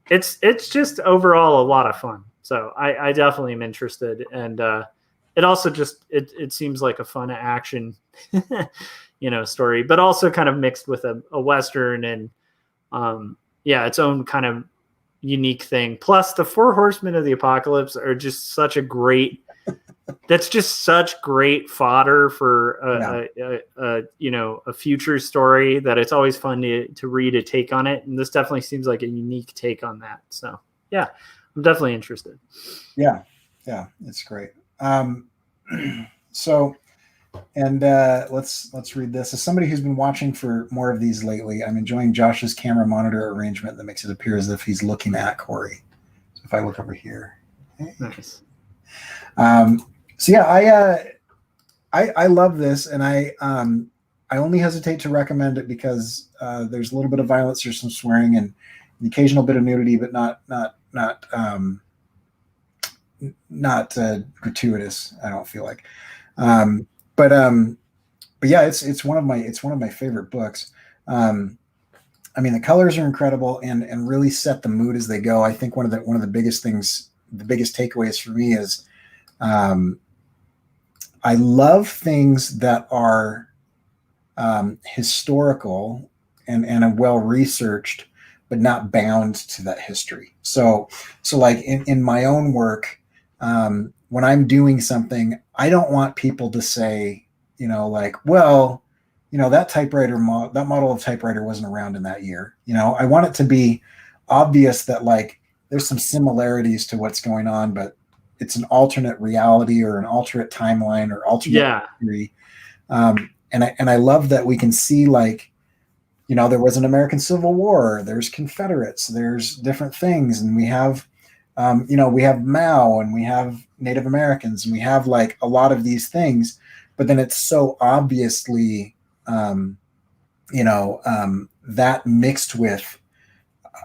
[SPEAKER 2] It's just overall a lot of fun. So I definitely am interested, and it also just it seems like a fun action, story, but also kind of mixed with a Western and its own kind of unique thing. Plus, the Four Horsemen of the Apocalypse are just such a great. That's just such great fodder for a future story that it's always fun to read a take on it, and this definitely seems like a unique take on that. So yeah, I'm definitely interested.
[SPEAKER 1] Yeah, it's great. So, and let's read this. As somebody who's been watching for more of these lately, I'm enjoying Josh's camera monitor arrangement that makes it appear as if he's looking at Cory. So if I look over here,
[SPEAKER 2] nice.
[SPEAKER 1] So yeah, I love this, and I only hesitate to recommend it because there's a little bit of violence, there's some swearing, and the occasional bit of nudity, but not gratuitous. I don't feel like, but yeah, it's one of my favorite books. I mean, the colors are incredible and really set the mood as they go. I think one of the biggest things, the biggest takeaways for me is, I love things that are historical and well researched, but not bound to that history. So like in my own work, when I'm doing something, I don't want people to say, like, well, that that model of typewriter wasn't around in that year. I want it to be obvious that like there's some similarities to what's going on, but it's an alternate reality or an alternate timeline or alternate history. And I love that we can see, like, there was an American Civil War, there's Confederates, there's different things. And we have, we have Mao, and we have Native Americans, and we have like a lot of these things, but then it's so obviously, that mixed with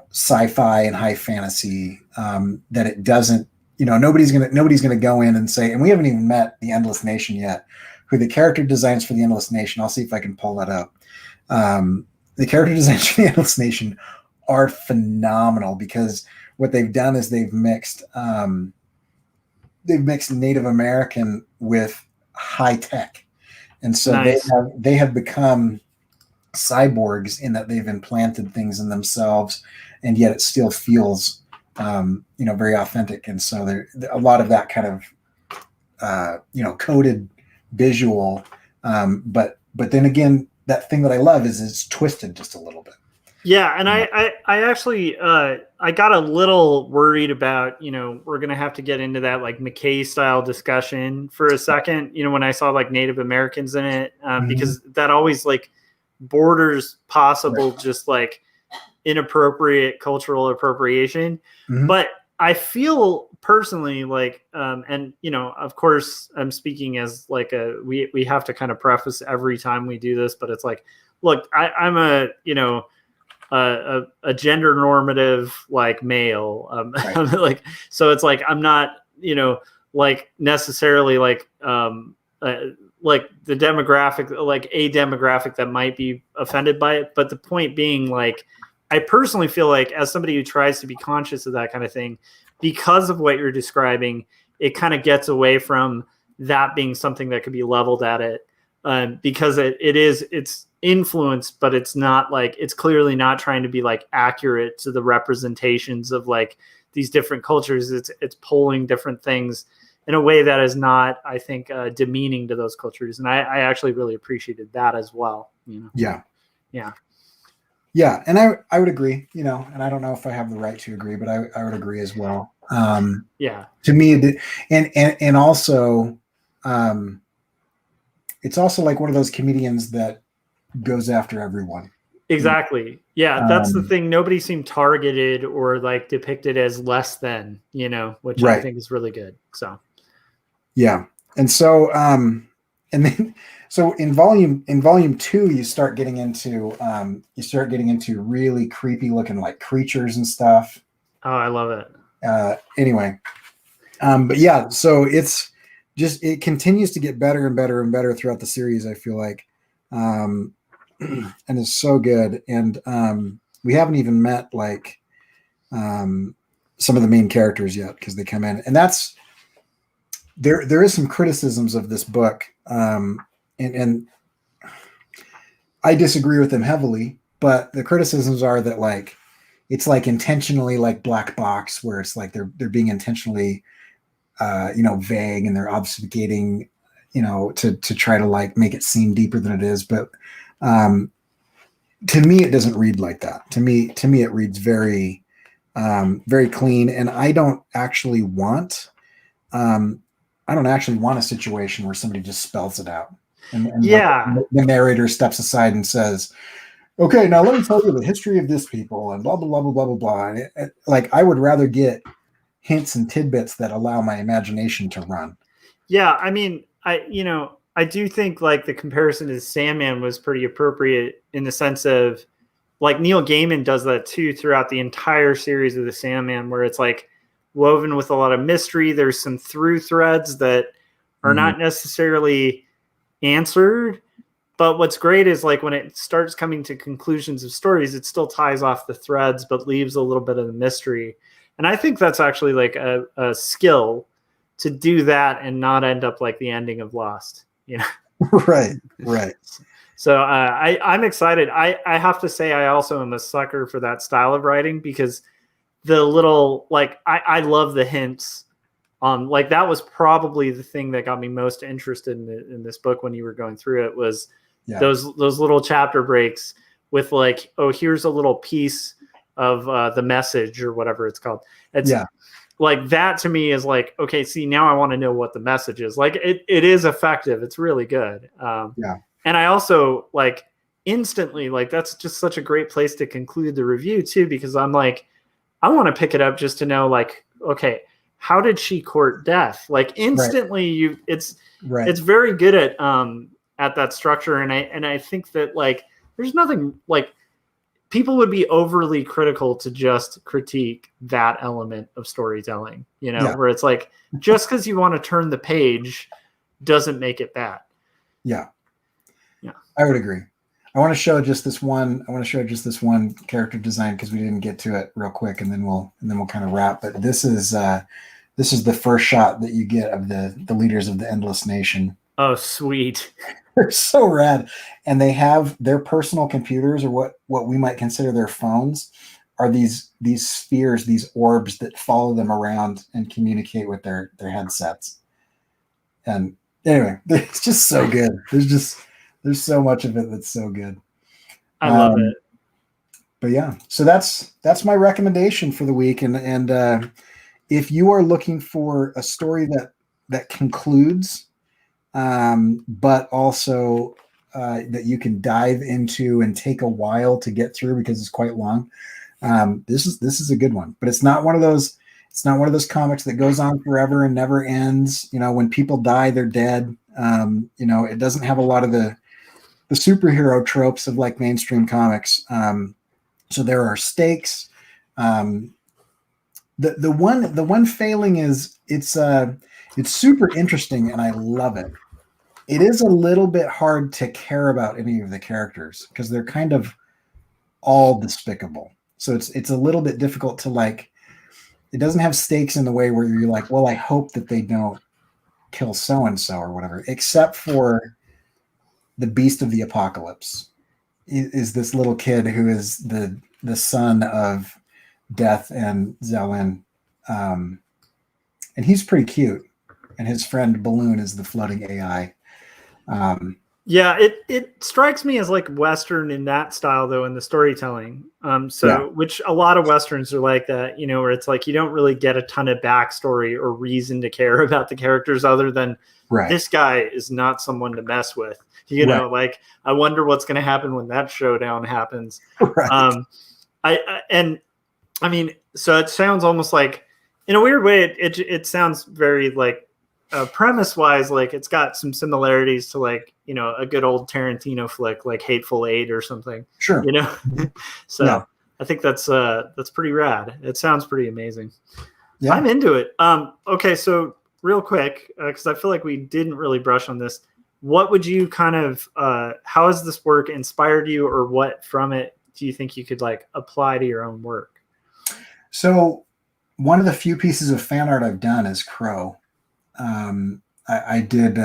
[SPEAKER 1] sci-fi and high fantasy, that it doesn't, nobody's gonna go in and say, and we haven't even met the Endless Nation yet, who the character designs for the Endless Nation. I'll see if I can pull that up. The character designs for the Endless Nation are phenomenal, because what they've done is they've mixed Native American with high tech, and so nice. they have become cyborgs in that they've implanted things in themselves, and yet it still feels very authentic. And so there a lot of that kind of coded visual, but then again, that thing that I love is it's twisted just a little bit.
[SPEAKER 2] Yeah, and I actually I got a little worried about, we're gonna have to get into that like McKay style discussion for a second, when I saw like Native Americans in it, because that always like borders possible just like inappropriate cultural appropriation. But I feel personally like, and of course I'm speaking as like we have to kind of preface every time we do this, but it's like, look, I'm a gender normative like male, right. Like, so it's like I'm not like necessarily like the demographic, like a demographic that might be offended by it, but the point being, like, I personally feel like as somebody who tries to be conscious of that kind of thing, because of what you're describing, it kind of gets away from that being something that could be leveled at it, because it's influenced, but it's not like, it's clearly not trying to be like accurate to the representations of like these different cultures. It's pulling different things in a way that is not, I think, demeaning to those cultures. And I actually really appreciated that as well.
[SPEAKER 1] Yeah.
[SPEAKER 2] Yeah.
[SPEAKER 1] Yeah. And I would agree, and I don't know if I have the right to agree, but I would agree as well.
[SPEAKER 2] Yeah.
[SPEAKER 1] To me, and also, it's also like one of those comedians that goes after everyone.
[SPEAKER 2] Exactly. Yeah, that's the
[SPEAKER 1] Um,
[SPEAKER 2] thing. Nobody seemed targeted or like depicted as less than, which I
[SPEAKER 1] right.
[SPEAKER 2] think is really good. So
[SPEAKER 1] Yeah. And so and then so in volume 2 you start getting into really creepy looking like creatures and stuff.
[SPEAKER 2] oh, I love it.
[SPEAKER 1] Anyway, but yeah, so it continues to get better and better and better throughout the series, I feel like. And it's so good. And we haven't even met like some of the main characters yet because they come in, and that's there is some criticisms of this book, and I disagree with them heavily, but the criticisms are that like it's like intentionally like black box, where it's like they're being intentionally vague, and they're obfuscating, to try to like make it seem deeper than it is. But to me it doesn't read like that. To me it reads very very clean, and I don't actually want a situation where somebody just spells it out, and like
[SPEAKER 2] Yeah.
[SPEAKER 1] the narrator steps aside and says, okay, now let me tell you the history of this people and blah blah blah blah blah blah blah. And like I would rather get hints and tidbits that allow my imagination to run.
[SPEAKER 2] Yeah, I mean, I do think like the comparison to Sandman was pretty appropriate in the sense of like Neil Gaiman does that too throughout the entire series of the Sandman, where it's like woven with a lot of mystery. There's some through threads that are not necessarily answered. But what's great is like when it starts coming to conclusions of stories, it still ties off the threads, but leaves a little bit of the mystery. And I think that's actually like a skill to do that and not end up like the ending of Lost,
[SPEAKER 1] Right.
[SPEAKER 2] So I'm excited. I have to say I also am a sucker for that style of writing because the little like I love the hints. Like that was probably the thing that got me most interested in this book when you were going through it was those little chapter breaks with like, oh, here's a little piece of the message or whatever it's called. It's like that to me is like, okay, see, now I want to know what the message is. Like it is effective. It's really good. And I also like instantly, like that's just such a great place to conclude the review too, because I'm like, I want to pick it up just to know like, okay, how did she court death? Like instantly it's very good at that structure. And I think that like, there's nothing like people would be overly critical to just critique that element of storytelling, where it's like, just because you want to turn the page doesn't make it bad.
[SPEAKER 1] Yeah. I would agree. I want to show just this one character design because we didn't get to it real quick, and then we'll kind of wrap. But this is the first shot that you get of the leaders of the Endless Nation.
[SPEAKER 2] Oh, sweet.
[SPEAKER 1] They're so rad. And they have their personal computers, or what we might consider their phones, are these spheres, these orbs that follow them around and communicate with their headsets. And anyway, it's just so good. There's so much of it that's so good.
[SPEAKER 2] I love it.
[SPEAKER 1] But yeah, so that's my recommendation for the week. And if you are looking for a story that concludes, but also that you can dive into and take a while to get through because it's quite long, this is a good one. But it's not one of those comics that goes on forever and never ends. When people die, they're dead. It doesn't have a lot of the superhero tropes of like mainstream comics. So there are stakes. The one failing is it's super interesting and I love it. It is a little bit hard to care about any of the characters because they're kind of all despicable. So it's a little bit difficult to like. It doesn't have stakes in the way where you're like, well, I hope that they don't kill so and so or whatever, except for the Beast of the Apocalypse is this little kid who is the son of Death and Zelen. And he's pretty cute. And his friend Balloon is the floating AI.
[SPEAKER 2] Yeah, it strikes me as like Western in that style though, in the storytelling. Which a lot of Westerns are like that, where it's like you don't really get a ton of backstory or reason to care about the characters other than this guy is not someone to mess with. You know, like I wonder what's going to happen when that showdown happens.
[SPEAKER 1] Right.
[SPEAKER 2] I mean, so it sounds almost like, in a weird way, it sounds very like premise wise, like it's got some similarities to like, you know, a good old Tarantino flick like Hateful Eight or something.
[SPEAKER 1] Sure.
[SPEAKER 2] You know, so
[SPEAKER 1] Yeah.
[SPEAKER 2] I think that's pretty rad. It sounds pretty amazing.
[SPEAKER 1] Yeah.
[SPEAKER 2] I'm into it. Okay, so real quick, because I feel like we didn't really brush on this. What would you kind of how has this work inspired you, or what from it do you think you could like apply to your own work?
[SPEAKER 1] So one of the few pieces of fan art I've done is Crow. I did.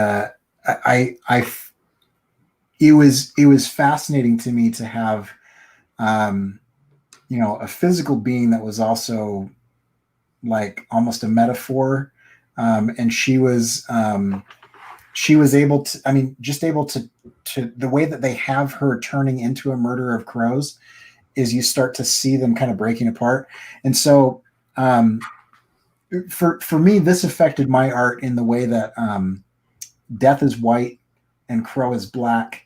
[SPEAKER 1] It was fascinating to me to have, you know, a physical being that was also like almost a metaphor, and she was able to. I mean, just able to the way that they have her turning into a murderer of crows is you start to see them kind of breaking apart, and so. For me, this affected my art in the way that Death is white and Crow is black.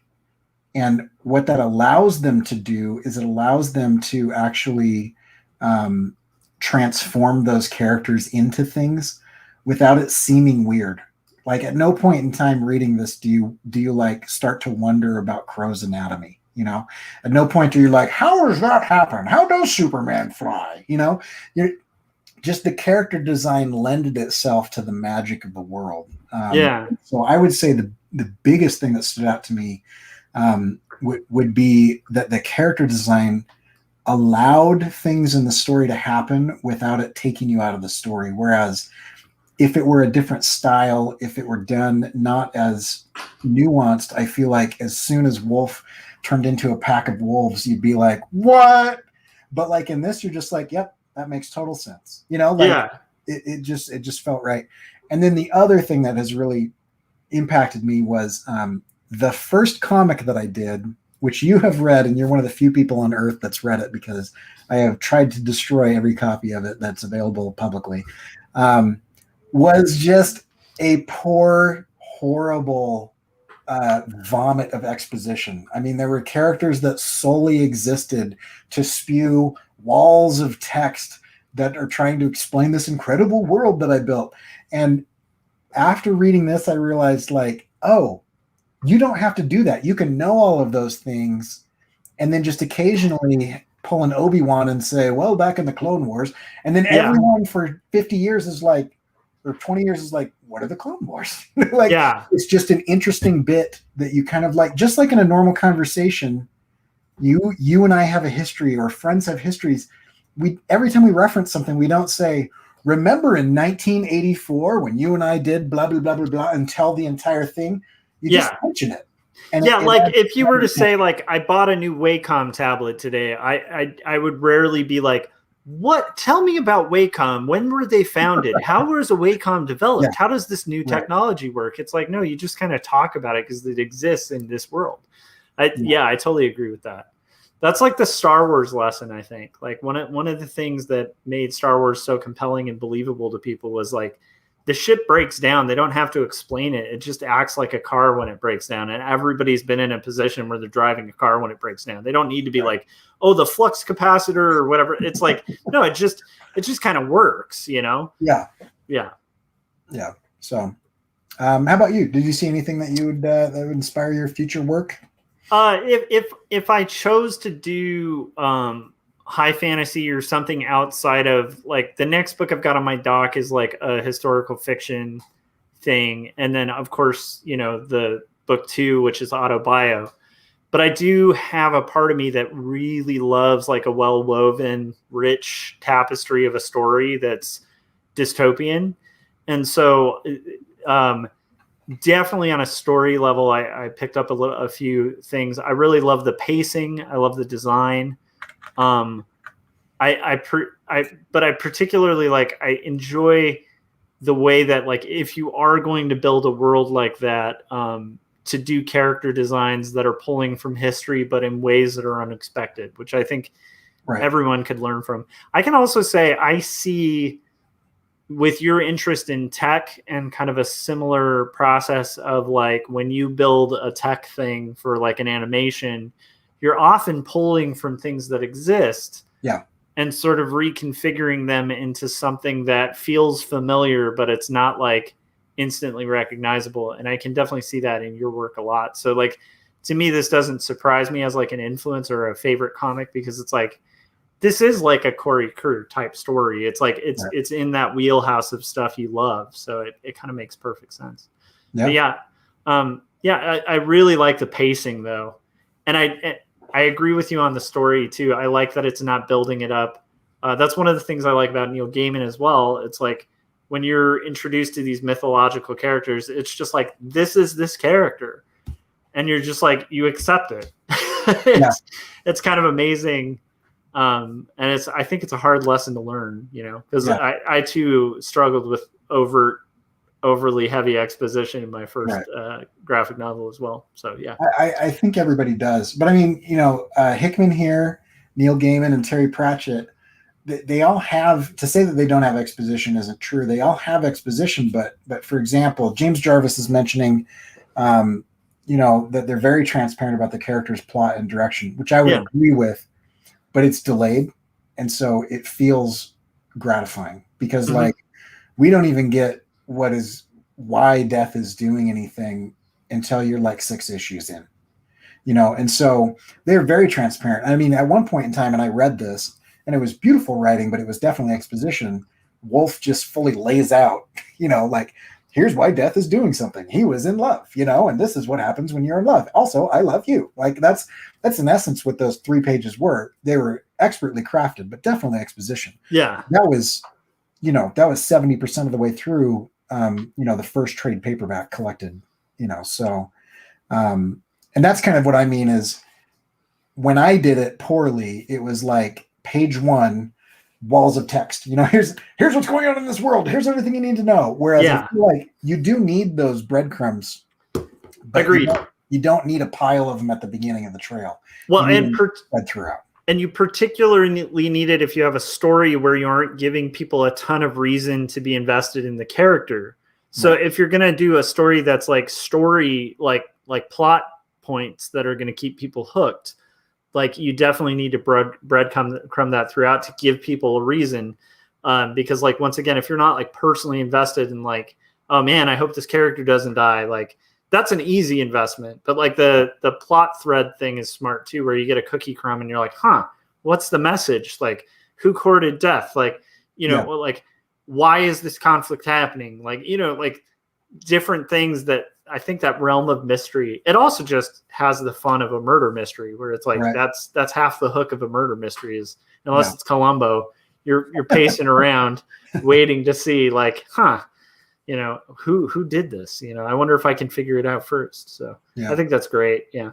[SPEAKER 1] And what that allows them to do is it allows them to actually transform those characters into things without it seeming weird. Like at no point in time reading this do you like start to wonder about Crow's anatomy. You know, at no point do you like, how does that happen? How does Superman fly? You know, just the character design lended itself to the magic of the world. So I would say the biggest thing that stood out to me would be that the character design allowed things in the story to happen without it taking you out of the story. Whereas if it were a different style, if it were done not as nuanced, I feel like as soon as Wolf turned into a pack of wolves, you'd be like, what? But like in this, you're just like, yep, that makes total sense. You know, like it just felt right. And then the other thing that has really impacted me was the first comic that I did, which you have read, and you're one of the few people on earth that's read it because I have tried to destroy every copy of it that's available publicly, was just a poor, horrible vomit of exposition. I mean, there were characters that solely existed to spew walls of text that are trying to explain this incredible world that I built. And after reading this, I realized like, oh, you don't have to do that. You can know all of those things and then just occasionally pull an Obi-Wan and say, well, back in the Clone Wars. And then everyone for 50 years is like, or 20 years is like, what are the Clone Wars? Like, it's just an interesting bit that you kind of like, just like in a normal conversation, you and I have a history, or friends have histories. Every time we reference something, we don't say, remember in 1984 when you and I did blah, blah, blah, blah, blah, and tell the entire thing. You just mention it. And
[SPEAKER 2] like if you were to say like, I bought a new Wacom tablet today, I would rarely be like, what? Tell me about Wacom. When were they founded? How was a Wacom developed? How does this new technology work? It's like, no, you just kind of talk about it because it exists in this world. I totally agree with that. That's like the Star Wars lesson, I think. Like one of the things that made Star Wars so compelling and believable to people was like, the ship breaks down. They don't have to explain it. It just acts like a car when it breaks down. And everybody's been in a position where they're driving a car when it breaks down. They don't need to be like, oh, the flux capacitor or whatever. It's like, no, it just kind of works, you know?
[SPEAKER 1] Yeah. So how about you? Did you see anything that you would that would inspire your future work?
[SPEAKER 2] If I chose to do high fantasy or something outside of like the next book I've got on my dock is like a historical fiction thing. And then of course, you know, the book 2, which is autobio, but I do have a part of me that really loves like a well-woven, rich tapestry of a story that's dystopian. And so, definitely on a story level, I picked up a few things. I really love the pacing. I love the design. But I particularly like, I enjoy the way that like, if you are going to build a world like that, to do character designs that are pulling from history, but in ways that are unexpected, which I think everyone could learn from. I can also say I see with your interest in tech and kind of a similar process of like when you build a tech thing for like an animation, you're often pulling from things that exist and sort of reconfiguring them into something that feels familiar, but it's not like instantly recognizable. And I can definitely see that in your work a lot. So like, to me, this doesn't surprise me as like an influence or a favorite comic, because it's like, this is like a Cory Kerr type story. It's like it's in that wheelhouse of stuff you love, so it kind of makes perfect sense. Yeah, but I really like the pacing though, and I agree with you on the story too. I like that it's not building it up. That's one of the things I like about Neil Gaiman as well. It's like when you're introduced to these mythological characters, it's just like, this is this character, and you're just like, you accept it. It's kind of amazing. And I think it's a hard lesson to learn, because I too struggled with overly heavy exposition in my first graphic novel as well. So yeah,
[SPEAKER 1] I think everybody does, but I mean, Hickman here, Neil Gaiman, and Terry Pratchett, they all have, to say that they don't have exposition isn't true. They all have exposition, but for example, James Jarvis is mentioning, that they're very transparent about the character's plot and direction, which I would agree with. But it's delayed, and so it feels gratifying, because like, we don't even get why Death is doing anything until you're like 6 issues in, and so they're very transparent. I mean, at one point in time, and I read this, and it was beautiful writing, but it was definitely exposition. Wolf just fully lays out, like, here's why Death is doing something. He was in love, and this is what happens when you're in love. Also, I love you. Like, that's in essence what those 3 pages were. They were expertly crafted, but definitely exposition.
[SPEAKER 2] Yeah.
[SPEAKER 1] That was 70% of the way through, the first trade paperback collected, so, and that's kind of what I mean is, when I did it poorly, it was like page 1, walls of text, here's what's going on in this world, here's everything you need to know, whereas I feel like you do need those breadcrumbs, but
[SPEAKER 2] agreed,
[SPEAKER 1] you don't need a pile of them at the beginning of the trail.
[SPEAKER 2] Well, and
[SPEAKER 1] throughout, and
[SPEAKER 2] you particularly need it if you have a story where you aren't giving people a ton of reason to be invested in the character. So if you're going to do a story that's like plot points that are going to keep people hooked, like, you definitely need to breadcrumb that throughout to give people a reason. Because like, once again, if you're not like personally invested in like, oh man, I hope this character doesn't die, like, that's an easy investment. But like the plot thread thing is smart too, where you get a cookie crumb and you're like, what's the message? Like, who courted death? Like, like, why is this conflict happening? Like, like different things that I think that realm of mystery, it also just has the fun of a murder mystery, where it's like, that's half the hook of a murder mystery is, unless it's Columbo, you're pacing around waiting to see like, who did this? I wonder if I can figure it out first. So I think that's great. Yeah.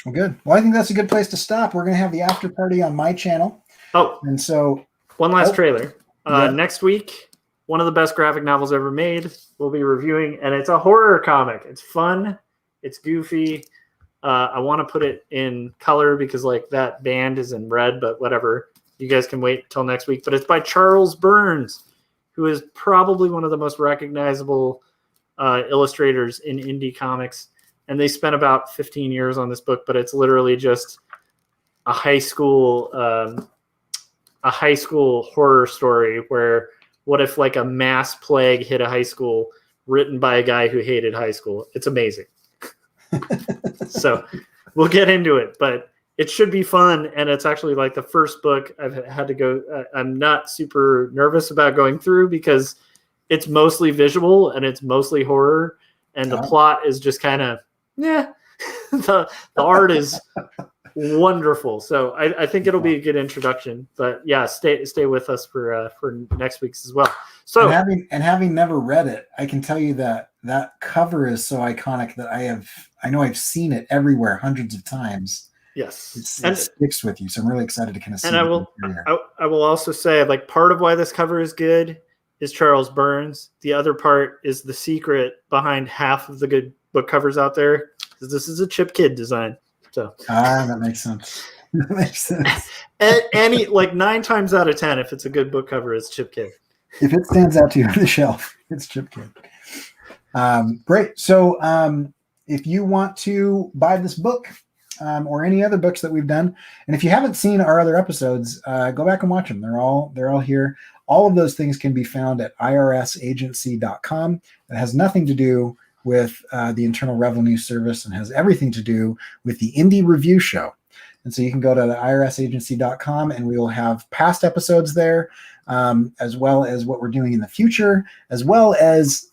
[SPEAKER 1] Well, good. Well, I think that's a good place to stop. We're going to have the after party on my channel.
[SPEAKER 2] Oh,
[SPEAKER 1] and so
[SPEAKER 2] one last trailer. Next week, one of the best graphic novels ever made, we'll be reviewing, and it's a horror comic. It's fun. It's goofy. I want to put it in color because like that band is in red, but whatever. You guys can wait till next week. But it's by Charles Burns, who is probably one of the most recognizable illustrators in indie comics. And they spent about 15 years on this book, but it's literally just a high school horror story where, what if like a mass plague hit a high school, written by a guy who hated high school? It's amazing. So we'll get into it, but it should be fun. And it's actually like the first book I've had to go. I'm not super nervous about going through because it's mostly visual and it's mostly horror. And the plot is just kind of, the art is wonderful. So I think it'll be a good introduction, but yeah, stay with us for next week's as well. So having never read it, I can tell you that cover is so iconic that I know I've seen it everywhere hundreds of times. Yes.
[SPEAKER 1] It sticks with you. So I'm really excited to kind of see
[SPEAKER 2] it. And I will also say, like, part of why this cover is good is Charles Burns. The other part is the secret behind half of the good book covers out there. This is a Chip Kidd design. So
[SPEAKER 1] that makes sense. That makes sense.
[SPEAKER 2] Any like 9 times out of 10, if it's a good book cover, it's Chip Kidd.
[SPEAKER 1] If it stands out to you on the shelf, it's Chip Kid. Great. So if you want to buy this book or any other books that we've done, and if you haven't seen our other episodes, go back and watch them. They're all here. All of those things can be found at irsagency.com. It has nothing to do with the Internal Revenue Service and has everything to do with the Indie Review Show. And so you can go to the irsagency.com and we will have past episodes there, as well as what we're doing in the future, as well as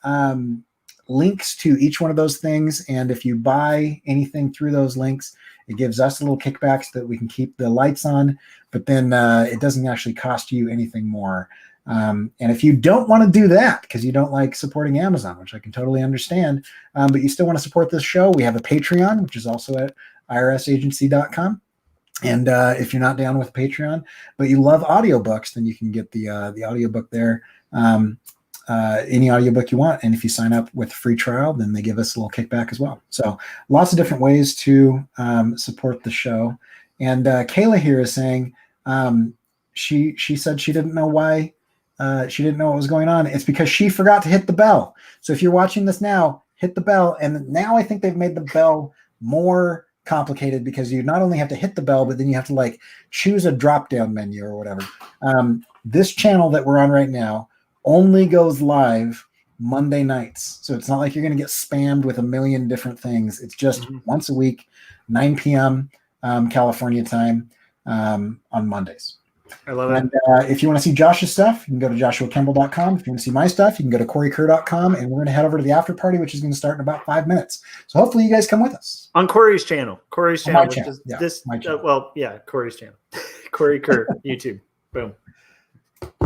[SPEAKER 1] links to each one of those things. And if you buy anything through those links, it gives us a little kickback so that we can keep the lights on, but then it doesn't actually cost you anything more. And if you don't want to do that because you don't like supporting Amazon, which I can totally understand, but you still want to support this show, we have a Patreon, which is also at irsagency.com. And if you're not down with Patreon, but you love audiobooks, then you can get the audiobook there, any audiobook you want. And if you sign up with a free trial, then they give us a little kickback as well. So lots of different ways to support the show. And Kayla here is saying she said she didn't know why. She didn't know what was going on. It's because she forgot to hit the bell. So if you're watching this now, hit the bell. And now I think they've made the bell more complicated because you not only have to hit the bell, but then you have to like choose a drop-down menu or whatever. This channel that we're on right now only goes live Monday nights. So it's not like you're going to get spammed with a million different things. It's just once a week, 9 p.m. California time on Mondays.
[SPEAKER 2] I love it.
[SPEAKER 1] And if you want to see Josh's stuff, you can go to joshuakemble.com. If you want to see my stuff, you can go to CoryKerr.com. And we're going to head over to the after party, which is going to start in about 5 minutes. So hopefully you guys come with us.
[SPEAKER 2] On Cory's channel. Cory's channel.
[SPEAKER 1] My channel. Yeah,
[SPEAKER 2] this,
[SPEAKER 1] my channel.
[SPEAKER 2] Cory's channel. Cory Kerr, YouTube. Boom.